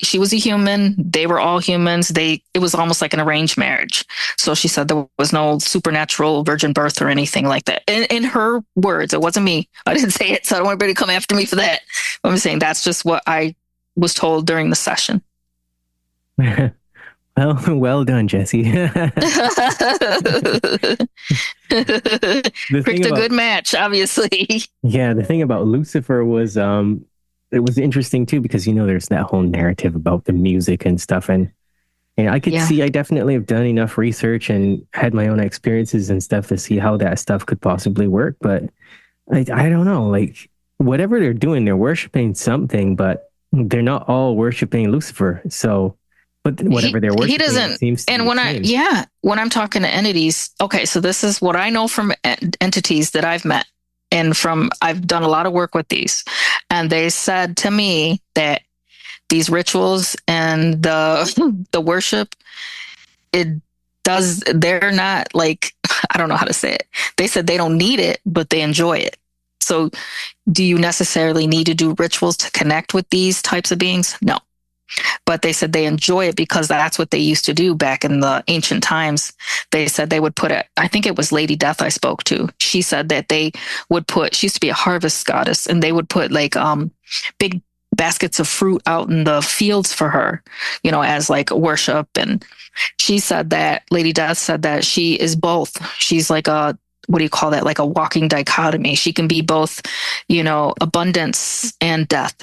she was a human. They were all humans. It was almost like an arranged marriage. So she said there was no supernatural virgin birth or anything like that. In her words, it wasn't me. I didn't say it, so I don't want anybody to come after me for that. I'm saying that's just what I was told during the session. Well done, Jesse. Picked a good match, obviously. Yeah, the thing about Lucifer was, it was interesting too, because, there's that whole narrative about the music and stuff. And I could see, I definitely have done enough research and had my own experiences and stuff to see how that stuff could possibly work. But I don't know, like whatever they're doing, they're worshiping something, but they're not all worshiping Lucifer. So But whatever they're worshiping, he doesn't. it seems to And be when the same. when I'm talking to entities, okay, so this is what I know from entities that I've met, and I've done a lot of work with these, and they said to me that these rituals and the worship, they're not like, I don't know how to say it. They said they don't need it, but they enjoy it. So do you necessarily need to do rituals to connect with these types of beings? No. But they said they enjoy it because that's what they used to do back in the ancient times. They said they would put it, I think it was Lady Death I spoke to. She said that they would put, she used to be a harvest goddess, and they would put like big baskets of fruit out in the fields for her, as like worship. And she said that, Lady Death said that she is both. She's like what do you call that? Like a walking dichotomy. She can be both, abundance and death.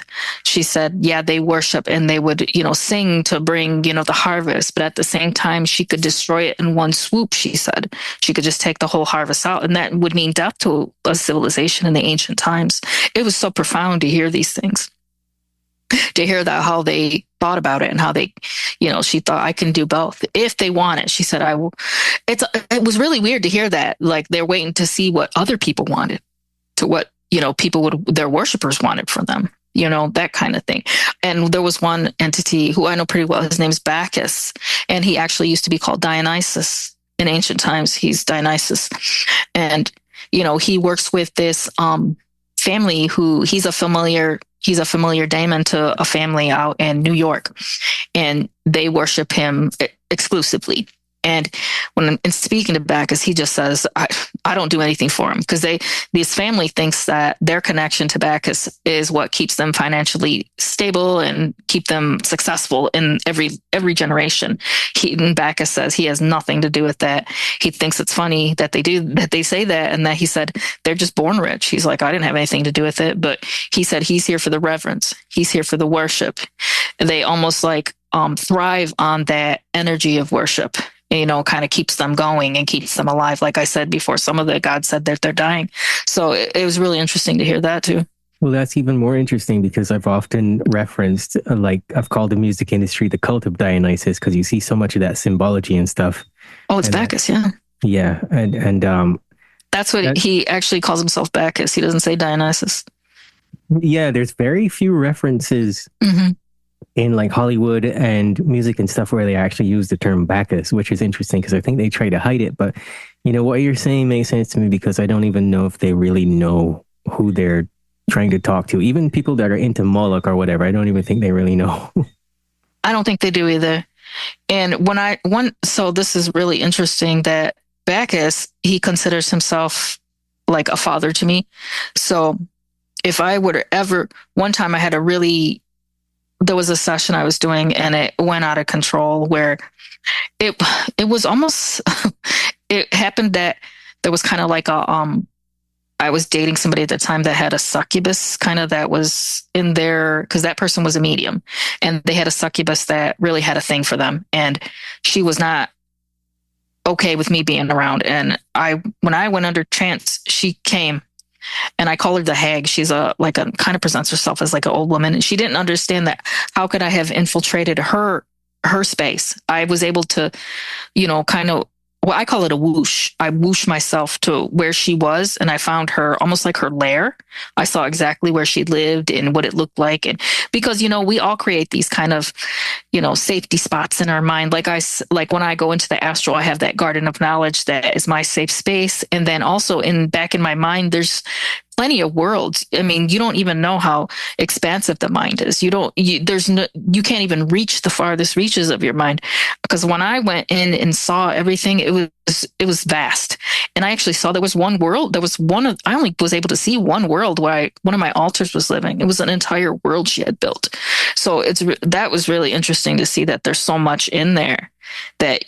She said, yeah, they worship and they would, sing to bring, the harvest. But at the same time, she could destroy it in one swoop, she said. She could just take the whole harvest out. And that would mean death to a civilization in the ancient times. It was so profound to hear these things. To hear that, how they thought about it and how they, she thought, I can do both if they want it. She said, I will. It was really weird to hear that. Like they're waiting to see what other people wanted, to what, their worshipers wanted from them, that kind of thing. And there was one entity who I know pretty well. His name's Bacchus. And he actually used to be called Dionysus in ancient times. He's Dionysus. And, he works with this, family who he's a familiar daemon to a family out in New York, and they worship him exclusively. And when I'm speaking to Bacchus, he just says, I don't do anything for him, because this family thinks that their connection to Bacchus is what keeps them financially stable and keep them successful in every generation. And Bacchus says he has nothing to do with that. He thinks it's funny that they say that, and that he said they're just born rich. He's like, I didn't have anything to do with it, but he said he's here for the reverence. He's here for the worship. They almost like thrive on that energy of worship. Kind of keeps them going and keeps them alive. Like I said before, some of the gods said that they're dying. So it was really interesting to hear that too. Well, that's even more interesting because I've often referenced, I've called the music industry the cult of Dionysus, because you see so much of that symbology and stuff. Oh, it's Bacchus, yeah. Yeah, and that's what he actually calls himself, Bacchus. He doesn't say Dionysus. Yeah, there's very few references in like Hollywood and music and stuff where they actually use the term Bacchus, which is interesting because I think they try to hide it. But what you're saying makes sense to me, because I don't even know if they really know who they're trying to talk to. Even people that are into Moloch or whatever, I don't even think they really know. I don't think they do either. And so this is really interesting that Bacchus, he considers himself like a father to me. So if I would ever, one time I had there was a session I was doing and it went out of control where it was almost, it happened that there was kind of like I was dating somebody at the time that had a succubus kind of that was in there, because that person was a medium, and they had a succubus that really had a thing for them. And she was not okay with me being around. And when I went under trance, she came. And I call her the hag. She's kind of presents herself as like an old woman. And she didn't understand that. How could I have infiltrated her space? I was able to, kind of, well, I call it a whoosh. I whoosh myself to where she was, and I found her almost like her lair. I saw exactly where she lived and what it looked like. And because, we all create these kind of, safety spots in our mind. Like when I go into the astral, I have that garden of knowledge that is my safe space. And then also back in my mind, there's plenty of worlds. I mean, you don't even know how expansive the mind is. You can't even reach the farthest reaches of your mind. Because when I went in and saw everything, it was vast. And I actually saw there was one world. I only was able to see one world where one of my altars was living. It was an entire world she had built. So that was really interesting to see that there's so much in there that,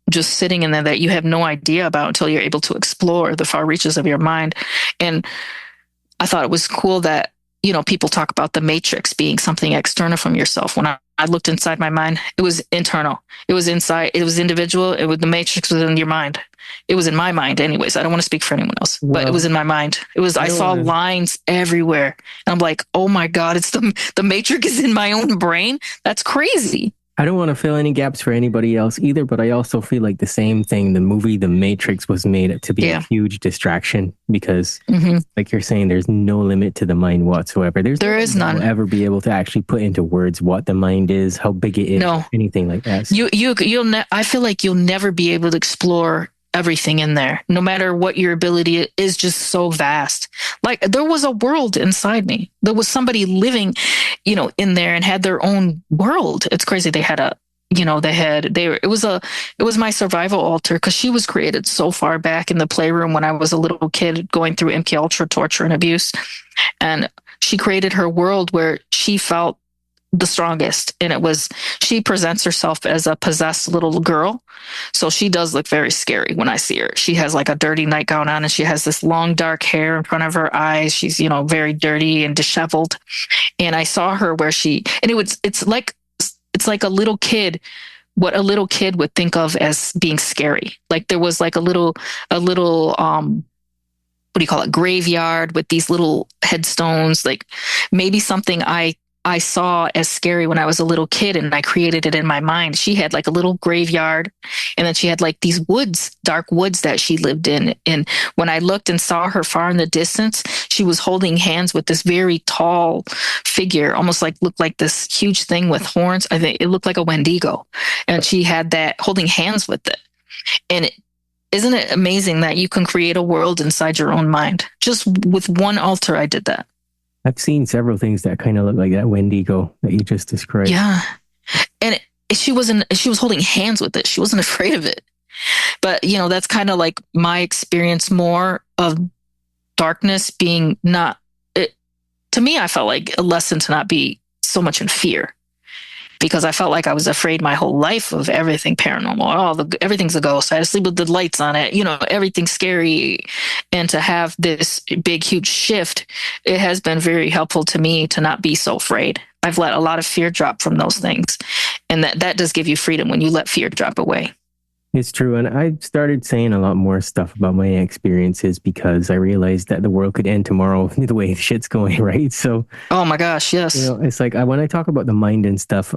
just sitting in there that you have no idea about until you're able to explore the far reaches of your mind. And I thought it was cool that, people talk about the matrix being something external from yourself. When I looked inside my mind, it was internal. It was inside. It was individual. The matrix was in your mind. It was in my mind anyways. I don't want to speak for anyone else, but it was in my mind. I saw lines everywhere. And I'm like, oh my God, it's the matrix is in my own brain. That's crazy. I don't want to fill any gaps for anybody else either, but I also feel like the same thing. The movie The Matrix was made to be a huge distraction because, like you're saying, there's no limit to the mind whatsoever. There is none. We'll ever be able to actually put into words what the mind is, how big it is, anything like that. So, I feel like you'll never be able to explore everything in there, no matter what your ability is, just so vast. Like there was a world inside me. There was somebody living, in there and had their own world. It's crazy. They had it was my survival altar because she was created so far back in the playroom when I was a little kid going through MKUltra torture and abuse. And she created her world where she felt the strongest. And she presents herself as a possessed little girl. So she does look very scary when I see her. She has like a dirty nightgown on and she has this long dark hair in front of her eyes. She's, very dirty and disheveled. And I saw her where it's like a little kid, what a little kid would think of as being scary. Like there was like a little, what do you call it? Graveyard with these little headstones, like maybe something I saw as scary when I was a little kid and I created it in my mind. She had like a little graveyard and then she had like these woods, dark woods that she lived in. And when I looked and saw her far in the distance, she was holding hands with this very tall figure, almost looked like this huge thing with horns. I think it looked like a Wendigo. And she had that holding hands with it. And isn't it amazing that you can create a world inside your own mind? Just with one altar, I did that. I've seen several things that kind of look like that Wendigo that you just described. Yeah. And she was holding hands with it. She wasn't afraid of it. But, that's kind of like my experience more of darkness being to me, I felt like a lesson to not be so much in fear because I felt like I was afraid my whole life of everything paranormal. Everything's a ghost. I had to sleep with the lights on it. Everything's scary. And to have this big, huge shift, it has been very helpful to me to not be so afraid. I've let a lot of fear drop from those things. And that does give you freedom when you let fear drop away. It's true. And I started saying a lot more stuff about my experiences because I realized that the world could end tomorrow the way shit's going, right? So, oh my gosh, yes. It's like when I talk about the mind and stuff,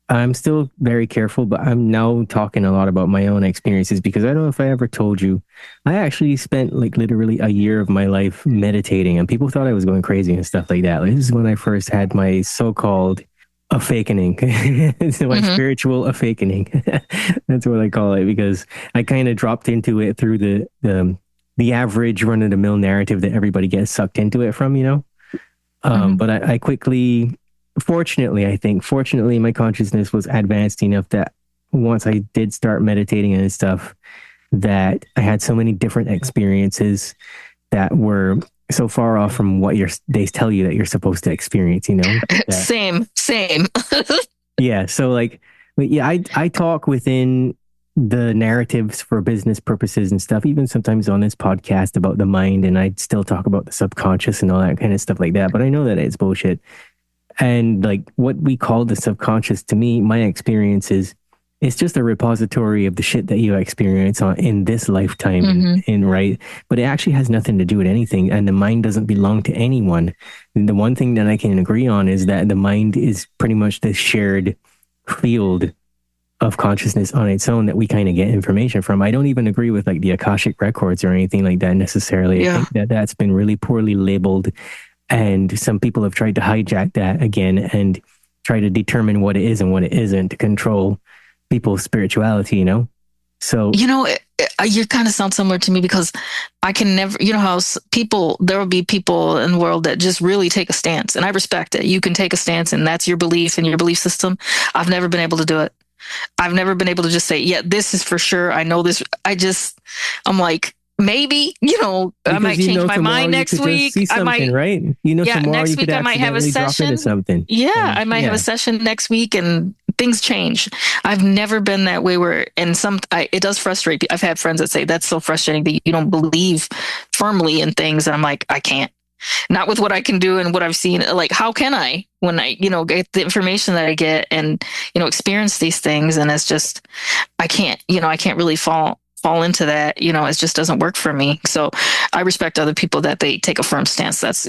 I'm still very careful, but I'm now talking a lot about my own experiences because I don't know if I ever told you, I actually spent like literally a year of my life meditating and people thought I was going crazy and stuff like that. This is when I first had my so-called awakening, my spiritual awakening. That's what I call it because I kind of dropped into it through the average run-of-the-mill narrative that everybody gets sucked into it from, But I quickly... Fortunately, my consciousness was advanced enough that once I did start meditating and stuff, that I had so many different experiences that were so far off from what they tell you that you're supposed to experience, Same. Yeah. So I talk within the narratives for business purposes and stuff, even sometimes on this podcast about the mind, and I still talk about the subconscious and all that kind of stuff like that. But I know that it's bullshit. And like what we call the subconscious, to me, my experience is it's just a repository of the shit that you experience in this lifetime, right? But it actually has nothing to do with anything, and the mind doesn't belong to anyone. And the one thing that I can agree on is that the mind is pretty much the shared field of consciousness on its own that we kind of get information from. I don't even agree with like the Akashic records or anything like that necessarily. I think that's been really poorly labeled. And some people have tried to hijack that again and try to determine what it is and what it isn't to control people's spirituality, So, you kind of sound similar to me because I can never, how there will be people in the world that just really take a stance, and I respect it. You can take a stance and that's your belief and your belief system. I've never been able to do it. I've never been able to just say, yeah, this is for sure. I know this. I'm like, maybe, I might change my mind next week. I might, right? Next week I might have a session. Something. I might have a session next week and things change. I've never been that way it does frustrate me. I've had friends that say that's so frustrating that you don't believe firmly in things. And I'm like, I can't. Not with what I can do and what I've seen. Like, how can I when I, get the information that I get and, experience these things? And it's just, I can't really fall into that, it just doesn't work for me. So I respect other people that they take a firm stance. That's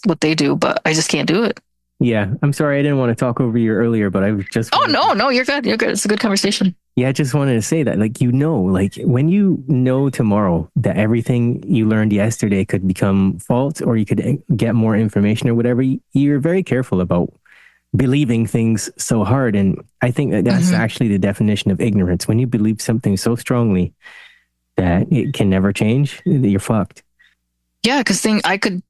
what they do, but I just can't do it. Yeah, I'm sorry I didn't want to talk over you earlier, but I was just Oh, no, you're good. You're good. It's a good conversation. yeah, I just wanted to say that, like, like when you know tomorrow that everything you learned yesterday could become false or you could get more information or whatever, you're very careful about believing things so hard. And I think that that's actually the definition of ignorance. When you believe something so strongly that it can never change, you're fucked. Yeah, because I could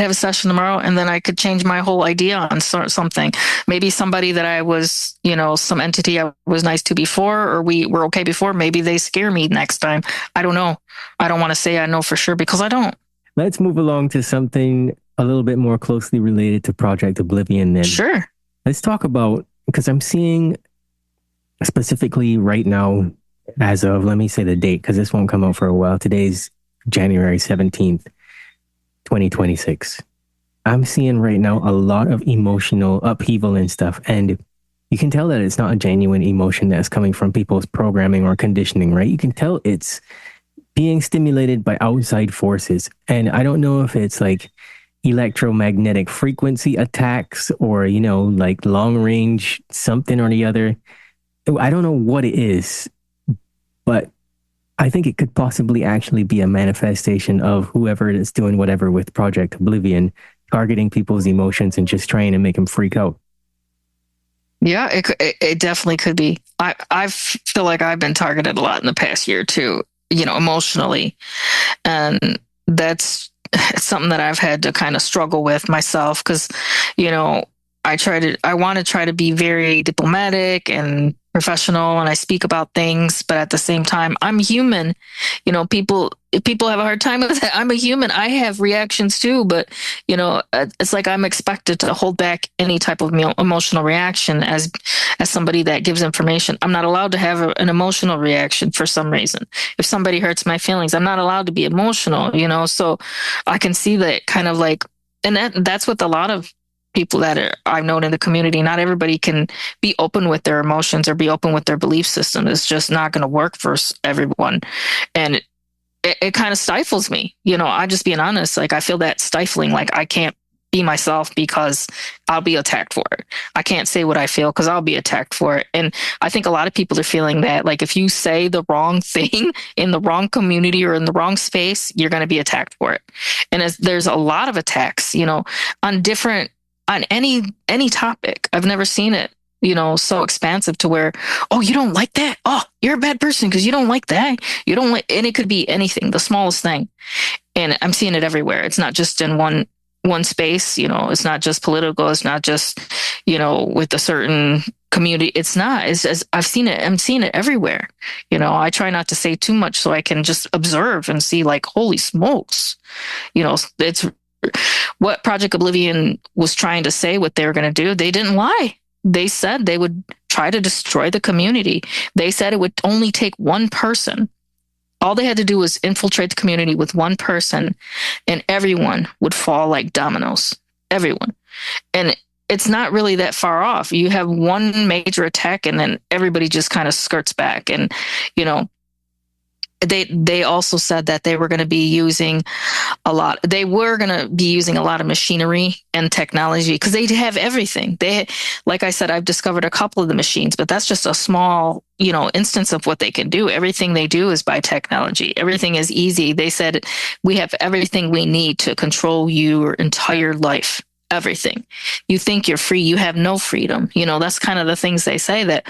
have a session tomorrow and then I could change my whole idea on something. Maybe somebody that I was, some entity I was nice to before, or we were okay before, maybe they scare me next time. I don't know. I don't want to say I know for sure because I don't. Let's move along to something a little bit more closely related to Project Oblivion then. Sure. Let's talk about, because I'm seeing specifically right now, as of, let me say the date, because this won't come out for a while. Today's January 17th. 2026. I'm seeing right now a lot of emotional upheaval and stuff. And you can tell that it's not a genuine emotion that's coming from people's programming or conditioning, right? You can tell it's being stimulated by outside forces. And I don't know if it's like electromagnetic frequency attacks or, like long range something or the other. I don't know what it is, but I think it could possibly actually be a manifestation of whoever is doing whatever with Project Oblivion, targeting people's emotions and just trying to make them freak out. Yeah, it definitely could be. I feel like I've been targeted a lot in the past year too, emotionally. And that's something that I've had to kind of struggle with myself because, I want to try to be very diplomatic and professional and I speak about things, but at the same time, I'm human. People have a hard time with that. I'm a human. I have reactions too, but it's like I'm expected to hold back any type of emotional reaction as somebody that gives information. I'm not allowed to have an emotional reaction for some reason. If somebody hurts my feelings, I'm not allowed to be emotional, so I can see that kind of like, and that's what a lot of people that I've known in the community, not everybody can be open with their emotions or be open with their belief system. It's just not going to work for everyone. And it kind of stifles me. I just being honest, like I feel that stifling, like I can't be myself because I'll be attacked for it. I can't say what I feel because I'll be attacked for it. And I think a lot of people are feeling that, like if you say the wrong thing in the wrong community or in the wrong space, you're going to be attacked for it. And there's a lot of attacks, on any topic. I've never seen it, so expansive to where, oh, you don't like that? Oh, you're a bad person because you don't like that. You don't like, and it could be anything, the smallest thing. And I'm seeing it everywhere. It's not just in one space, it's not just political. It's not just, with a certain community. It's not, it's just, I'm seeing it everywhere. I try not to say too much so I can just observe and see like, holy smokes, it's, what Project Oblivion was trying to say, what they were going to do, they didn't lie. They said they would try to destroy the community. They said it would only take one person. All they had to do was infiltrate the community with one person and everyone would fall like dominoes. Everyone. And it's not really that far off. You have one major attack and then everybody just kind of skirts back. And, they also said that they were going to be using a lot of machinery and technology because they have everything. Like I said, I've discovered a couple of the machines, but that's just a small, instance of what they can do. Everything they do is by technology. Everything is easy. They said we have everything we need to control your entire life. Everything. You think you're free, you have no freedom. That's kind of the things they say, that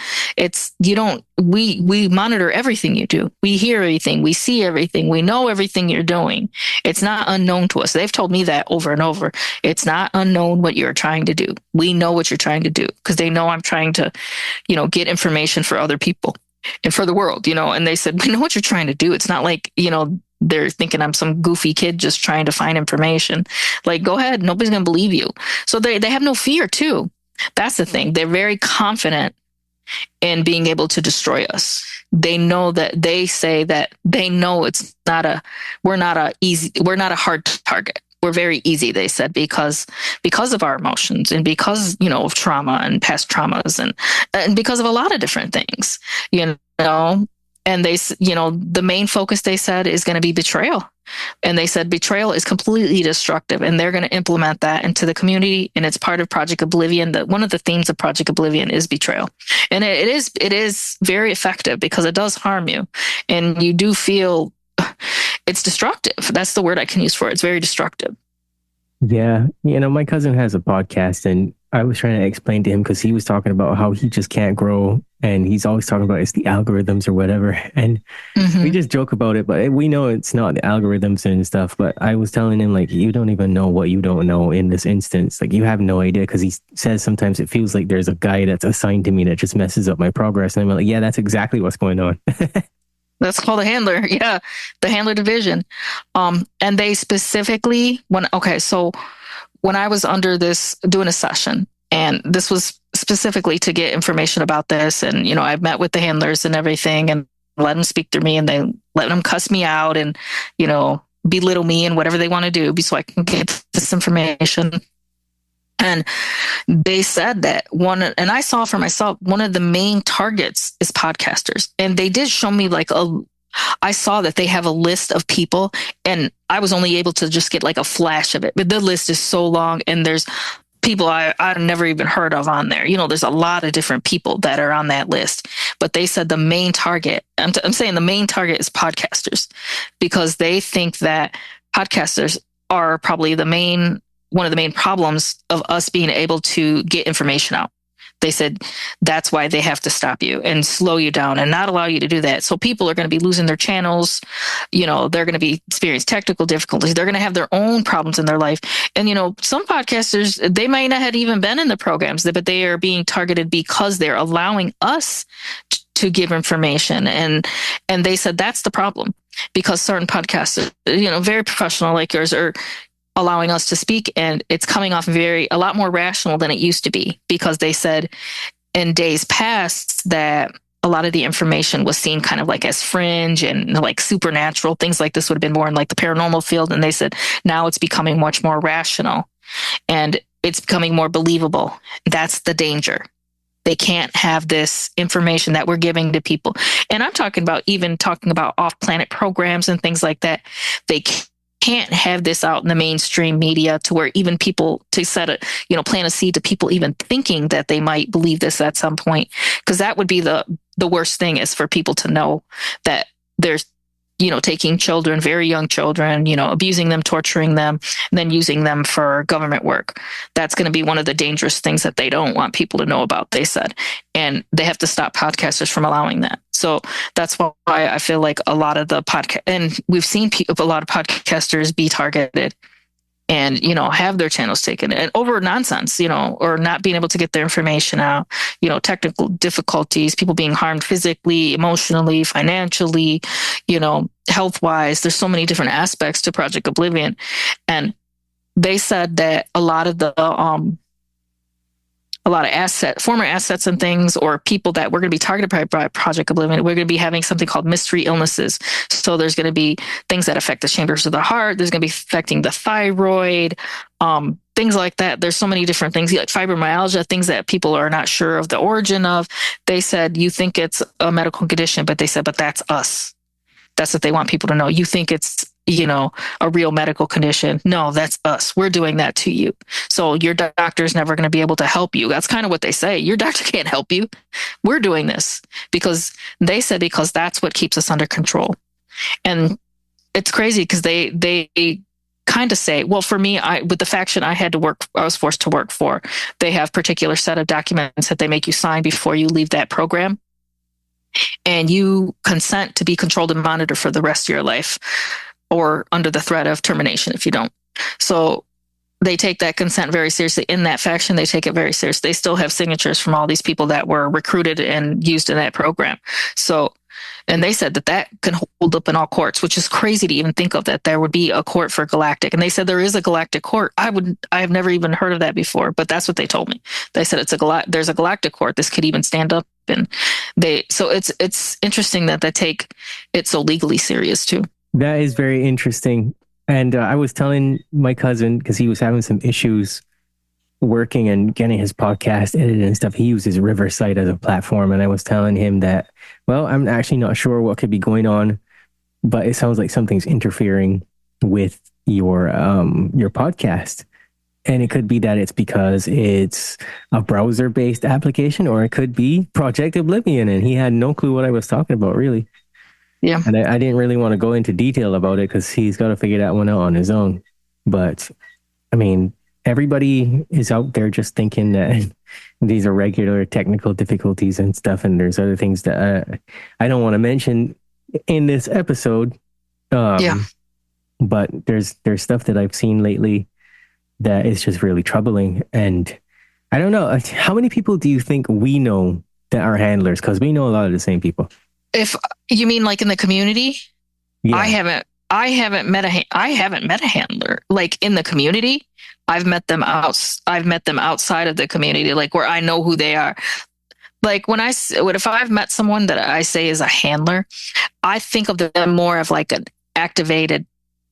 we monitor everything you do. We hear everything, we see everything, we know everything you're doing. It's not unknown to us. They've told me that over and over. It's not unknown what you're trying to do. We know what you're trying to do because they know I'm trying to, get information for other people and for the world, and they said, we know what you're trying to do. It's not like, they're thinking I'm some goofy kid just trying to find information. Like, go ahead. Nobody's going to believe you. So they have no fear too. That's the thing. They're very confident in being able to destroy us. They know that they say that they know we're not a hard target. We're very easy, they said, because of our emotions and because, of trauma and past traumas and because of a lot of different things, And the main focus, they said, is going to be betrayal. And they said betrayal is completely destructive, and they're going to implement that into the community. And it's part of Project Oblivion. That one of the themes of Project Oblivion is betrayal, and it is very effective because it does harm you, and you do feel it's destructive. That's the word I can use for it. It's very destructive. Yeah. My cousin has a podcast, and I was trying to explain to him because he was talking about how he just can't grow, and he's always talking about it's the algorithms or whatever. And we just joke about it, but we know it's not the algorithms and stuff. But I was telling him, like, you don't even know what you don't know in this instance. Like, you have no idea, because he says sometimes it feels like there's a guy that's assigned to me that just messes up my progress. And I'm like, yeah, that's exactly what's going on. That's called a handler. Yeah. The handler division. And they specifically so when I was under this doing a session, and this was specifically to get information about this. And, I've met with the handlers and everything, and let them speak through me, and they let them cuss me out and, belittle me and whatever they want to do so I can get this information. And they said that and I saw for myself, one of the main targets is podcasters. And they did show me I saw that they have a list of people, and I was only able to just get like a flash of it. But the list is so long, and there's people I've never even heard of on there. There's a lot of different people that are on that list. But they said the main target, I'm saying the main target is podcasters, because they think that podcasters are probably one of the main problems of us being able to get information out. They said that's why they have to stop you and slow you down and not allow you to do that. So people are going to be losing their channels. They're going to be experiencing technical difficulties. They're going to have their own problems in their life. And, some podcasters, they might not have even been in the programs, but they are being targeted because they're allowing us to give information. And they said that's the problem, because certain podcasters, very professional like yours, are allowing us to speak, and it's coming off a lot more rational than it used to be, because they said in days past that a lot of the information was seen kind of like as fringe and like supernatural. Things like this would have been more in like the paranormal field. And they said now it's becoming much more rational, and it's becoming more believable. That's the danger. They can't have this information that we're giving to people. And I'm talking about off-planet programs and things like that. They can't have this out in the mainstream media to where even people to plant a seed to people even thinking that they might believe this at some point, because that would be the worst thing, is for people to know that there's taking children, very young children, abusing them, torturing them, and then using them for government work. That's going to be one of the dangerous things that they don't want people to know about, they said. And they have to stop podcasters from allowing that. So that's why I feel like a lot of the podcast, and we've seen a lot of podcasters be targeted and, have their channels taken, and over nonsense, or not being able to get their information out, technical difficulties, people being harmed physically, emotionally, financially, health wise. There's so many different aspects to Project Oblivion. And they said that a lot of former assets and things, or people that were going to be targeted by Project Oblivion, we're going to be having something called mystery illnesses. So there's going to be things that affect the chambers of the heart. There's going to be affecting the thyroid, things like that. There's so many different things like fibromyalgia, things that people are not sure of the origin of. They said, you think it's a medical condition, but they said, but that's us. That's what they want people to know. You think it's, a real medical condition. No, that's us. We're doing that to you. So your doctor's never going to be able to help you. That's kind of what they say. Your doctor can't help you. We're doing this because that's what keeps us under control. And it's crazy because they kind of say, well, for me, with the faction I was forced to work for, they have particular set of documents that they make you sign before you leave that program. And you consent to be controlled and monitored for the rest of your life, or under the threat of termination if you don't. So they take that consent very seriously. In that faction, they take it very seriously. They still have signatures from all these people that were recruited and used in that program. So, and they said that can hold up in all courts, which is crazy to even think of, that there would be a court for Galactic. And they said there is a Galactic court. I have never even heard of that before, but that's what they told me. They said there's a Galactic court. This could even stand up. And so it's interesting that they take it so legally serious too. That is very interesting. And I was telling my cousin, because he was having some issues working and getting his podcast edited and stuff, he uses Riverside as a platform. And I was telling him that, well, I'm actually not sure what could be going on, but it sounds like something's interfering with your podcast. And it could be that it's because it's a browser-based application, or it could be Project Oblivion. And he had no clue what I was talking about, really. Yeah. And I didn't really want to go into detail about it because he's got to figure that one out on his own. But, I mean, everybody is out there just thinking that these are regular technical difficulties and stuff. And there's other things that I don't want to mention in this episode. But there's stuff that I've seen lately that is just really troubling. And I don't know, how many people do you think we know that are handlers? Because we know a lot of the same people. If you mean like in the community, yeah. I haven't met a handler like in the community. I've met them outside of the community, like where I know who they are. Like if I've met someone that I say is a handler, I think of them more of like an activated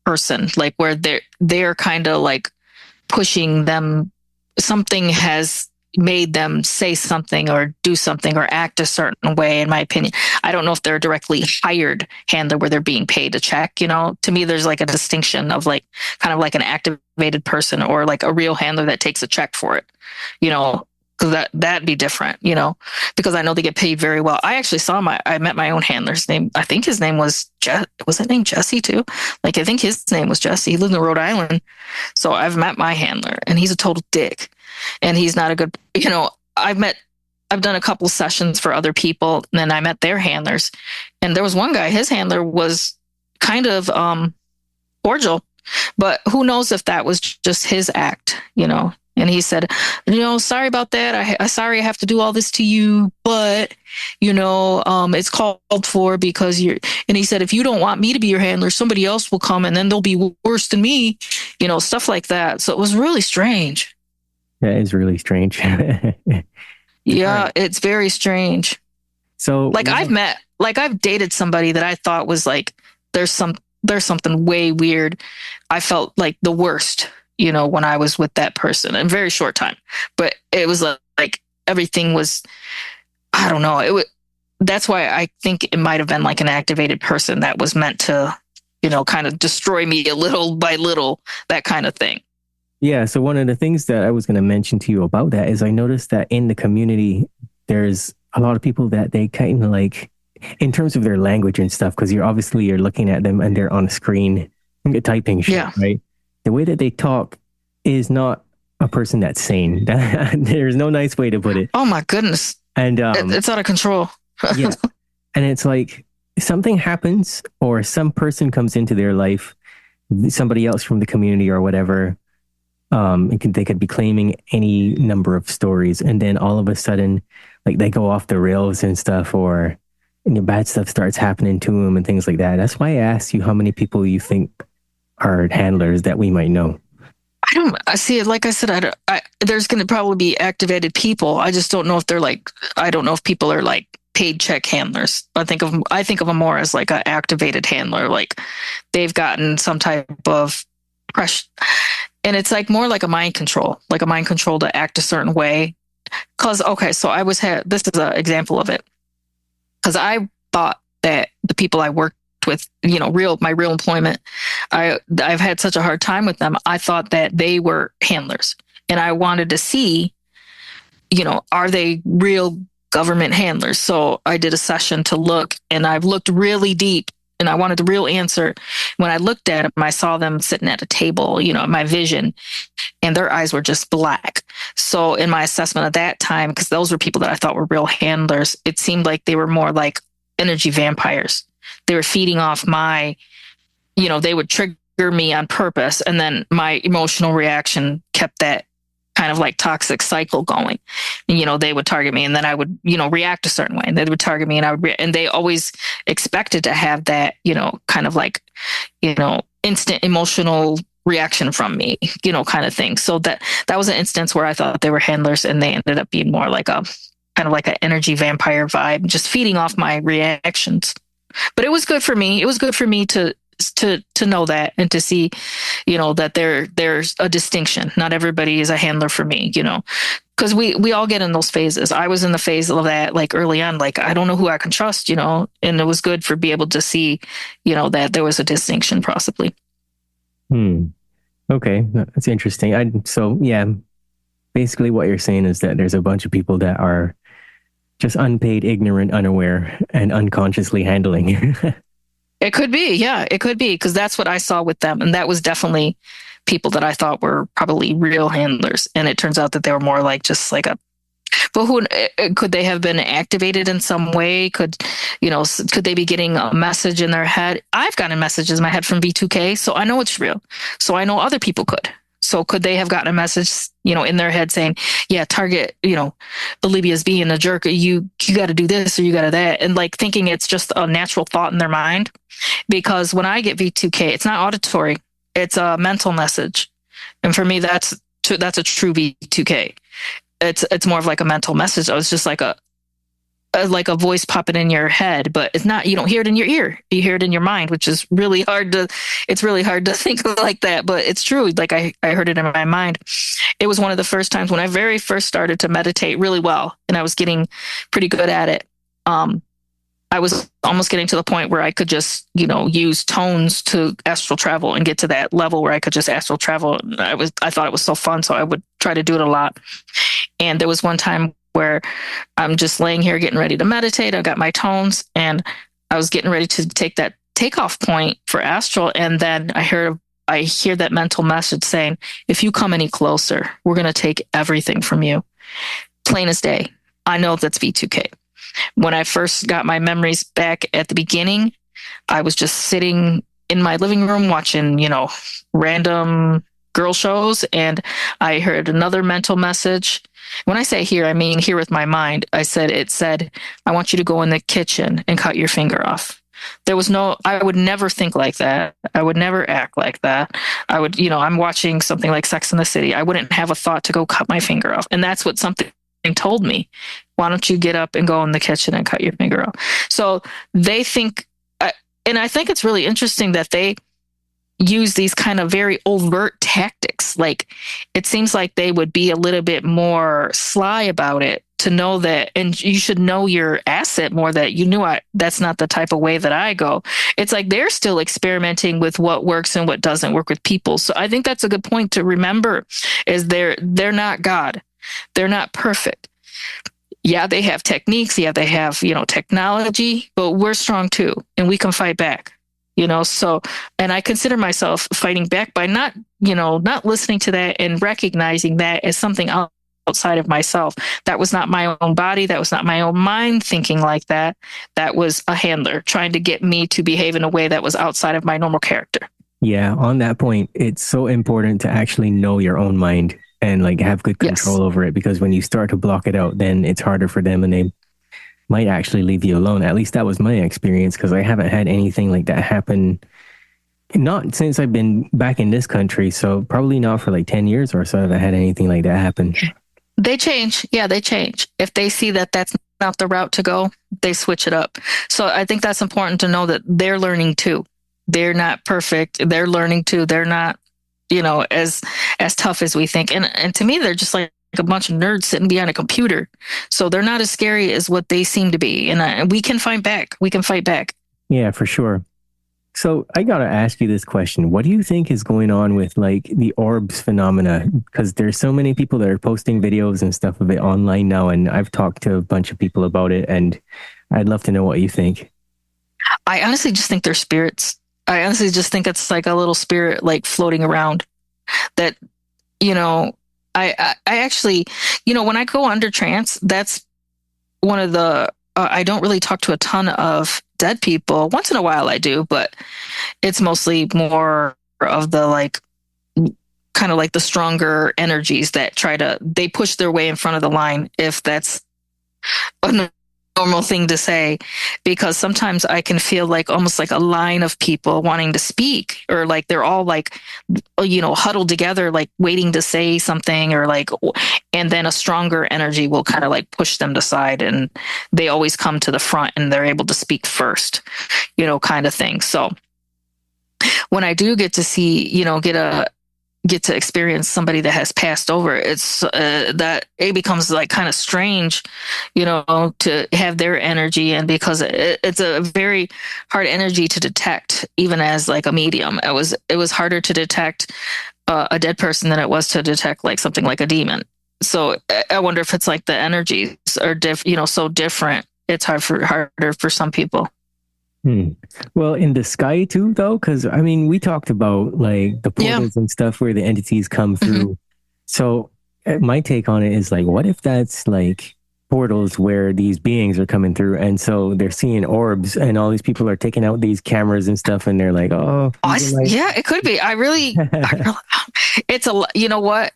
person, like where they're kind of like pushing them. Something has made them say something or do something or act a certain way, in my opinion. I don't know if they're a directly hired handler where they're being paid a check. To me, there's like a distinction of like kind of like an activated person or like a real handler that takes a check for it, because that'd be different, because I know they get paid very well. I actually I met my own handler's name. I think his name was it named Jesse too? Like, I think his name was Jesse. He lived in Rhode Island. So I've met my handler and he's a total dick and he's not a good, I've done a couple sessions for other people and then I met their handlers and there was one guy, his handler was kind of, cordial, but who knows if that was just his act, And he said, sorry about that. I sorry I have to do all this to you, but, it's called for because and he said, if you don't want me to be your handler, somebody else will come and then they'll be worse than me, stuff like that. So it was really strange. That is really strange. Yeah, it's very strange. So like I've dated somebody that I thought was like, there's something way weird. I felt like the worst, when I was with that person in a very short time, but it was like everything was, I don't know. That's why I think it might've been like an activated person that was meant to, kind of destroy me a little by little, that kind of thing. Yeah. So one of the things that I was going to mention to you about that is I noticed that in the community, there's a lot of people that they kind of like, in terms of their language and stuff, because you're looking at them and they're on a screen typing shit, yeah. Right? The way that they talk is not a person that's sane. There's no nice way to put it. Oh my goodness. And it's out of control. Yeah. And it's like something happens or some person comes into their life, somebody else from the community or whatever. They could be claiming any number of stories. And then all of a sudden, like they go off the rails and stuff or bad stuff starts happening to them and things like that. That's why I asked you how many people you think are handlers that we might know. I see it. Like I said, there's going to probably be activated people. I just don't know if I don't know if people are like paid check handlers. I think of them more as like an activated handler. Like they've gotten some type of pressure. And it's like more like a mind control to act a certain way. Cause so this is an example of it. Cause I thought that the people I worked with, my real employment, I've had such a hard time with them. I thought that they were handlers and I wanted to see, are they real government handlers? So I did a session to look and I've looked really deep and I wanted the real answer. When I looked at them, I saw them sitting at a table, my vision, and their eyes were just black. So in my assessment at that time, because those were people that I thought were real handlers, it seemed like they were more like energy vampires. They were feeding off my, they would trigger me on purpose. And then my emotional reaction kept that kind of like toxic cycle going. And, they would target me and then I would, react a certain way and they would target me and I would, and they always expected to have that, kind of like, instant emotional reaction from me, kind of thing. So that was an instance where I thought they were handlers and they ended up being more like a kind of like an energy vampire vibe, just feeding off my reactions. But it was good for me. It was good for me to to know that and to see, that there's a distinction. Not everybody is a handler for me, because we all get in those phases. I was in the phase of that, like early on, like I don't know who I can trust, and it was good for be able to see, that there was a distinction possibly. Okay, that's interesting. So yeah, basically what you're saying is that there's a bunch of people that are just unpaid, ignorant, unaware, and unconsciously handling. It could be, yeah, it could be, because that's what I saw with them, and that was definitely people that I thought were probably real handlers, and it turns out that they were more like just like a. But who could they have been activated in some way? Could they be getting a message in their head? I've gotten messages in my head from B2K, so I know it's real. So I know other people could. So could they have gotten a message, in their head saying, yeah, target, Olivia's being a jerk. You got to do this or you got to that. And like thinking it's just a natural thought in their mind. Because when I get V2K, it's not auditory. It's a mental message. And for me, that's a true V2K. It's more of like a mental message. It's just like a voice popping in your head, but it's not, you don't hear it in your ear. You hear it in your mind, which is really hard to think like that, but it's true. Like I heard it in my mind. It was one of the first times when I very first started to meditate really well, and I was getting pretty good at it. I was almost getting to the point where I could just, use tones to astral travel and get to that level where I could just astral travel. I thought it was so fun. So I would try to do it a lot. And there was one time where I'm just laying here getting ready to meditate. I got my tones and I was getting ready to take that takeoff point for astral. And then I hear that mental message saying, if you come any closer, we're going to take everything from you. Plain as day. I know that's V2K. When I first got my memories back at the beginning, I was just sitting in my living room watching, random girl shows. And I heard another mental message. When I say here, I mean here with my mind. It said, I want you to go in the kitchen and cut your finger off. I would never think like that. I would never act like that. I would, I'm watching something like Sex and the City. I wouldn't have a thought to go cut my finger off. And that's what something told me. Why don't you get up and go in the kitchen and cut your finger off? So they think, and I think it's really interesting that they use these kind of very overt tactics. Like it seems like they would be a little bit more sly about it to know that, and you should know your asset more, that you knew that's not the type of way that I go. It's like they're still experimenting with what works and what doesn't work with people. So I think that's a good point to remember, is they're not God. They're not perfect. Yeah, they have techniques. Yeah, they have, technology, but we're strong too, and we can fight back. So, and I consider myself fighting back by not listening to that and recognizing that as something outside of myself. That was not my own body. That was not my own mind thinking like that. That was a handler trying to get me to behave in a way that was outside of my normal character. Yeah, on that point, it's so important to actually know your own mind and like have good control over it, because when you start to block it out, then it's harder for them and they might actually leave you alone. At least that was my experience, because I haven't had anything like that happen, not since I've been back in this country. So probably not for like 10 years or so have I had anything like that happen. They change. Yeah, they change. If they see that that's not the route to go, they switch it up. So I think that's important to know, that they're learning too. They're not perfect. They're learning too. They're not, as tough as we think. And to me, they're just like a bunch of nerds sitting behind a computer. So they're not as scary as what they seem to be. And we can fight back. We can fight back. Yeah, for sure. So I got to ask you this question. What do you think is going on with like the orbs phenomena? Because there's so many people that are posting videos and stuff of it online now. And I've talked to a bunch of people about it, and I'd love to know what you think. I honestly just think they're spirits. I honestly just think it's like a little spirit like floating around that, I actually, when I go under trance, that's one of the, I don't really talk to a ton of dead people. Once in a while I do, but it's mostly more of the like, kind of like the stronger energies that they push their way in front of the line, if that's a normal thing to say, because sometimes I can feel like almost like a line of people wanting to speak, or like they're all like, huddled together, like waiting to say something, or like, and then a stronger energy will kind of like push them to side, and they always come to the front and they're able to speak first, kind of thing. So when I do get to see, get to experience somebody that has passed over, it's that it becomes like kind of strange, to have their energy. And because it's a very hard energy to detect, even as like a medium, it was harder to detect a dead person than it was to detect like something like a demon. So I wonder if it's like the energies are so different. It's harder for some people. Well, in the sky too, though, because I mean, we talked about like the portals and stuff where the entities come through. So my take on it is like, what if that's like portals where these beings are coming through, and so they're seeing orbs, and all these people are taking out these cameras and stuff, and they're like, yeah, it could be. I really, it's you know what?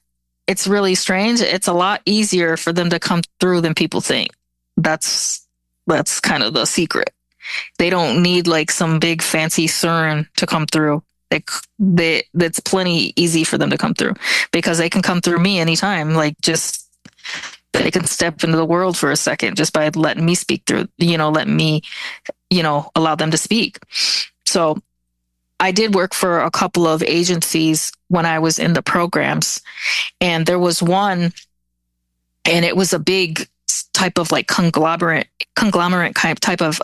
It's really strange. It's a lot easier for them to come through than people think. That's kind of the secret. They don't need like some big fancy CERN to come through. That's plenty easy for them to come through, because they can come through me anytime. Like, just they can step into the world for a second just by letting me speak through, let me, allow them to speak. So I did work for a couple of agencies when I was in the programs, and there was one, and it was a big type of like conglomerate type of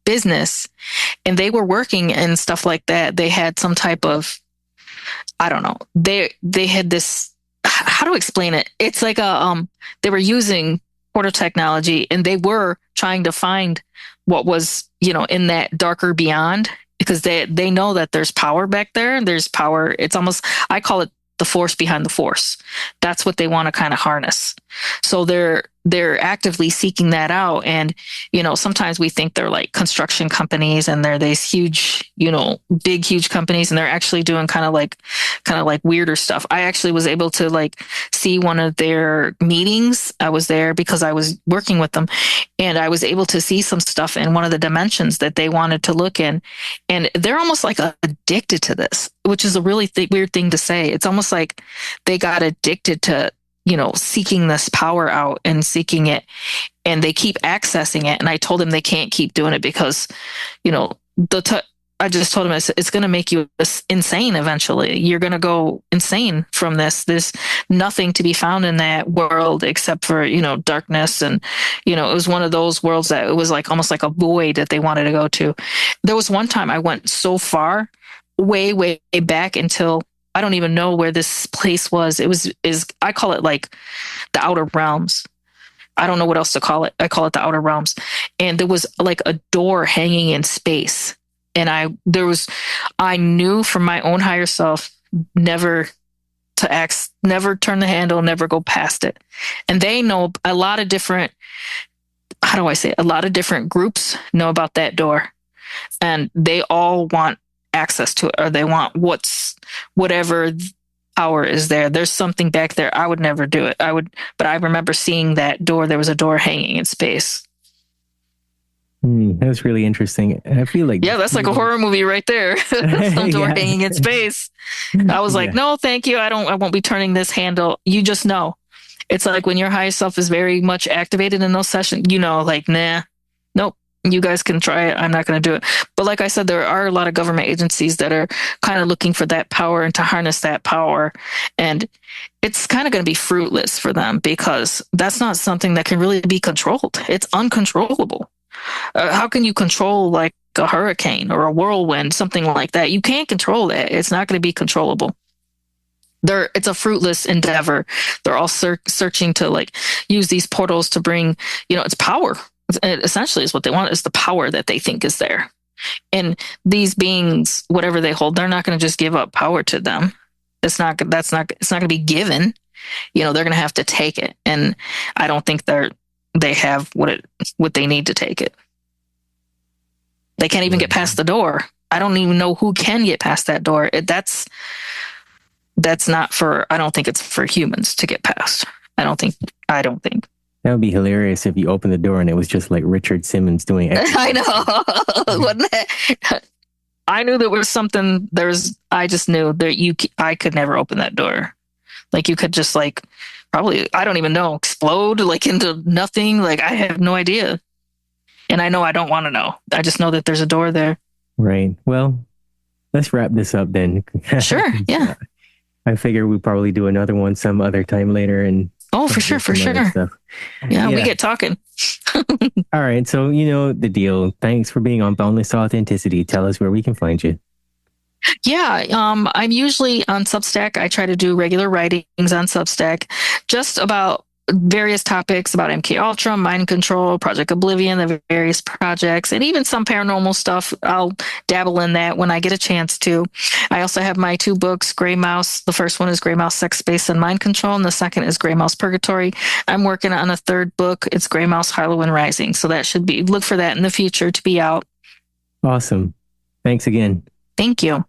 business, and they were working and stuff like that. They had some type of, I don't know, they had this, how to explain it? It's like they were using portal technology, and they were trying to find what was, in that darker beyond, because they know that there's power back there. There's power. It's almost, I call it the force behind the force. That's what they want to kind of harness. So they're actively seeking that out. And, sometimes we think they're like construction companies, and they're these huge, big, huge companies, and they're actually doing kind of like weirder stuff. I actually was able to like see one of their meetings. I was there because I was working with them, and I was able to see some stuff in one of the dimensions that they wanted to look in. And they're almost like addicted to this, which is a really weird thing to say. It's almost like they got addicted to, seeking this power out and seeking it, and they keep accessing it. And I told them they can't keep doing it because, I just told them it's going to make you insane eventually. You're going to go insane from this. There's nothing to be found in that world except for, darkness. And, it was one of those worlds that it was like almost like a void that they wanted to go to. There was one time I went so far, way, way back, until I don't even know where this place was. I call it like the outer realms. I don't know what else to call it. I call it the outer realms. And there was like a door hanging in space. And I knew from my own higher self, never turn the handle, never go past it. And they know a lot of different, a lot of different groups know about that door. And they all want access to it, or they want whatever power is there. There's something back there. I would never do it. But I remember seeing that door. There was a door hanging in space. That was really interesting. I feel like, yeah, that's like a horror movie right there. Some door hanging in space. I was like, no, thank you. I won't be turning this handle. You just know. It's like when your higher self is very much activated in those sessions, like, nah, nope. You guys can try it. I'm not going to do it. But like I said, there are a lot of government agencies that are kind of looking for that power and to harness that power. And it's kind of going to be fruitless for them, because that's not something that can really be controlled. It's uncontrollable. How can you control like a hurricane or a whirlwind, something like that? You can't control that. It's not going to be controllable. It's a fruitless endeavor. They're all searching to like use these portals to bring, it's power. It essentially is what they want, is the power that they think is there. And these beings, whatever they hold, they're not going to just give up power to them. It's not going to be given. They're going to have to take it. And I don't think they have what they need to take it. They can't even get past the door. I don't even know who can get past that door. That's not for, I don't think it's for humans to get past. I don't think. That would be hilarious if you opened the door and it was just like Richard Simmons doing it. I know. Wouldn't it? I knew there was something. I just knew that I could never open that door. Like, you could just like, probably, I don't even know, explode like into nothing. Like, I have no idea. And I know I don't want to know. I just know that there's a door there. Right. Well, let's wrap this up then. Sure. Yeah. I figure we probably do another one some other time later. And for sure. Stuff. Yeah, we get talking. All right. So, you know the deal. Thanks for being on Boundless Authenticity. Tell us where we can find you. Yeah, I'm usually on Substack. I try to do regular writings on Substack, just about various topics about MKUltra, mind control, Project Oblivion, the various projects, and even some paranormal stuff. I'll dabble in that when I get a chance to. I also have my 2 books, Gray Mouse. The first one is Gray Mouse, Sex, Space, and Mind Control, and the second is Gray Mouse, Purgatory. I'm working on a 3rd book. It's Gray Mouse, Halloween Rising. So that should be, look for that in the future to be out. Awesome. Thanks again. Thank you.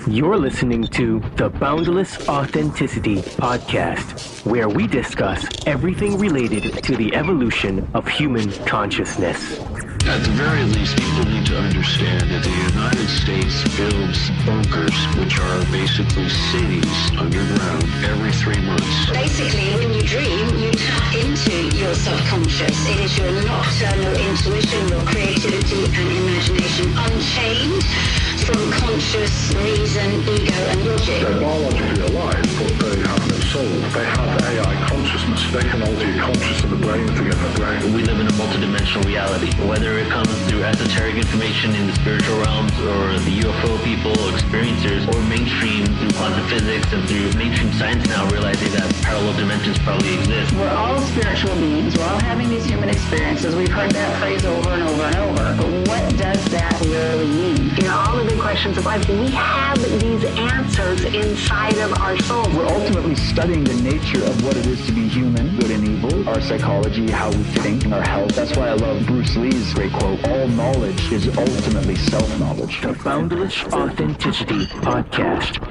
You're listening to the Boundless Authenticity Podcast, where we discuss everything related to the evolution of human consciousness. At the very least, people need to understand that the United States builds bunkers, which are basically cities underground, every 3 months. Basically, when you dream, you tap into your subconscious. It is your nocturnal intuition, your creativity and imagination unchained from conscious reason, ego and logic. They're biologically alive, but they have no soul. They have AI consciousness. They can alter your conscious of the brain to get the brain. We live in a multidimensional reality, whether it comes through esoteric information in the spiritual realms or the UFO people, experiencers, or mainstream through quantum physics and through mainstream science now realizing that parallel dimensions probably exist. We're all spiritual beings. We're all having these human experiences. We've heard that phrase over and over and over. But what does that really mean? You know, all the big questions of life, we have these answers inside of our souls. We're ultimately studying the nature of what it is to be human, good and evil, our psychology, how we think, and our health. That's why I love Bruce Lee's great quote, all knowledge is ultimately self-knowledge. The Boundless Authenticity Podcast.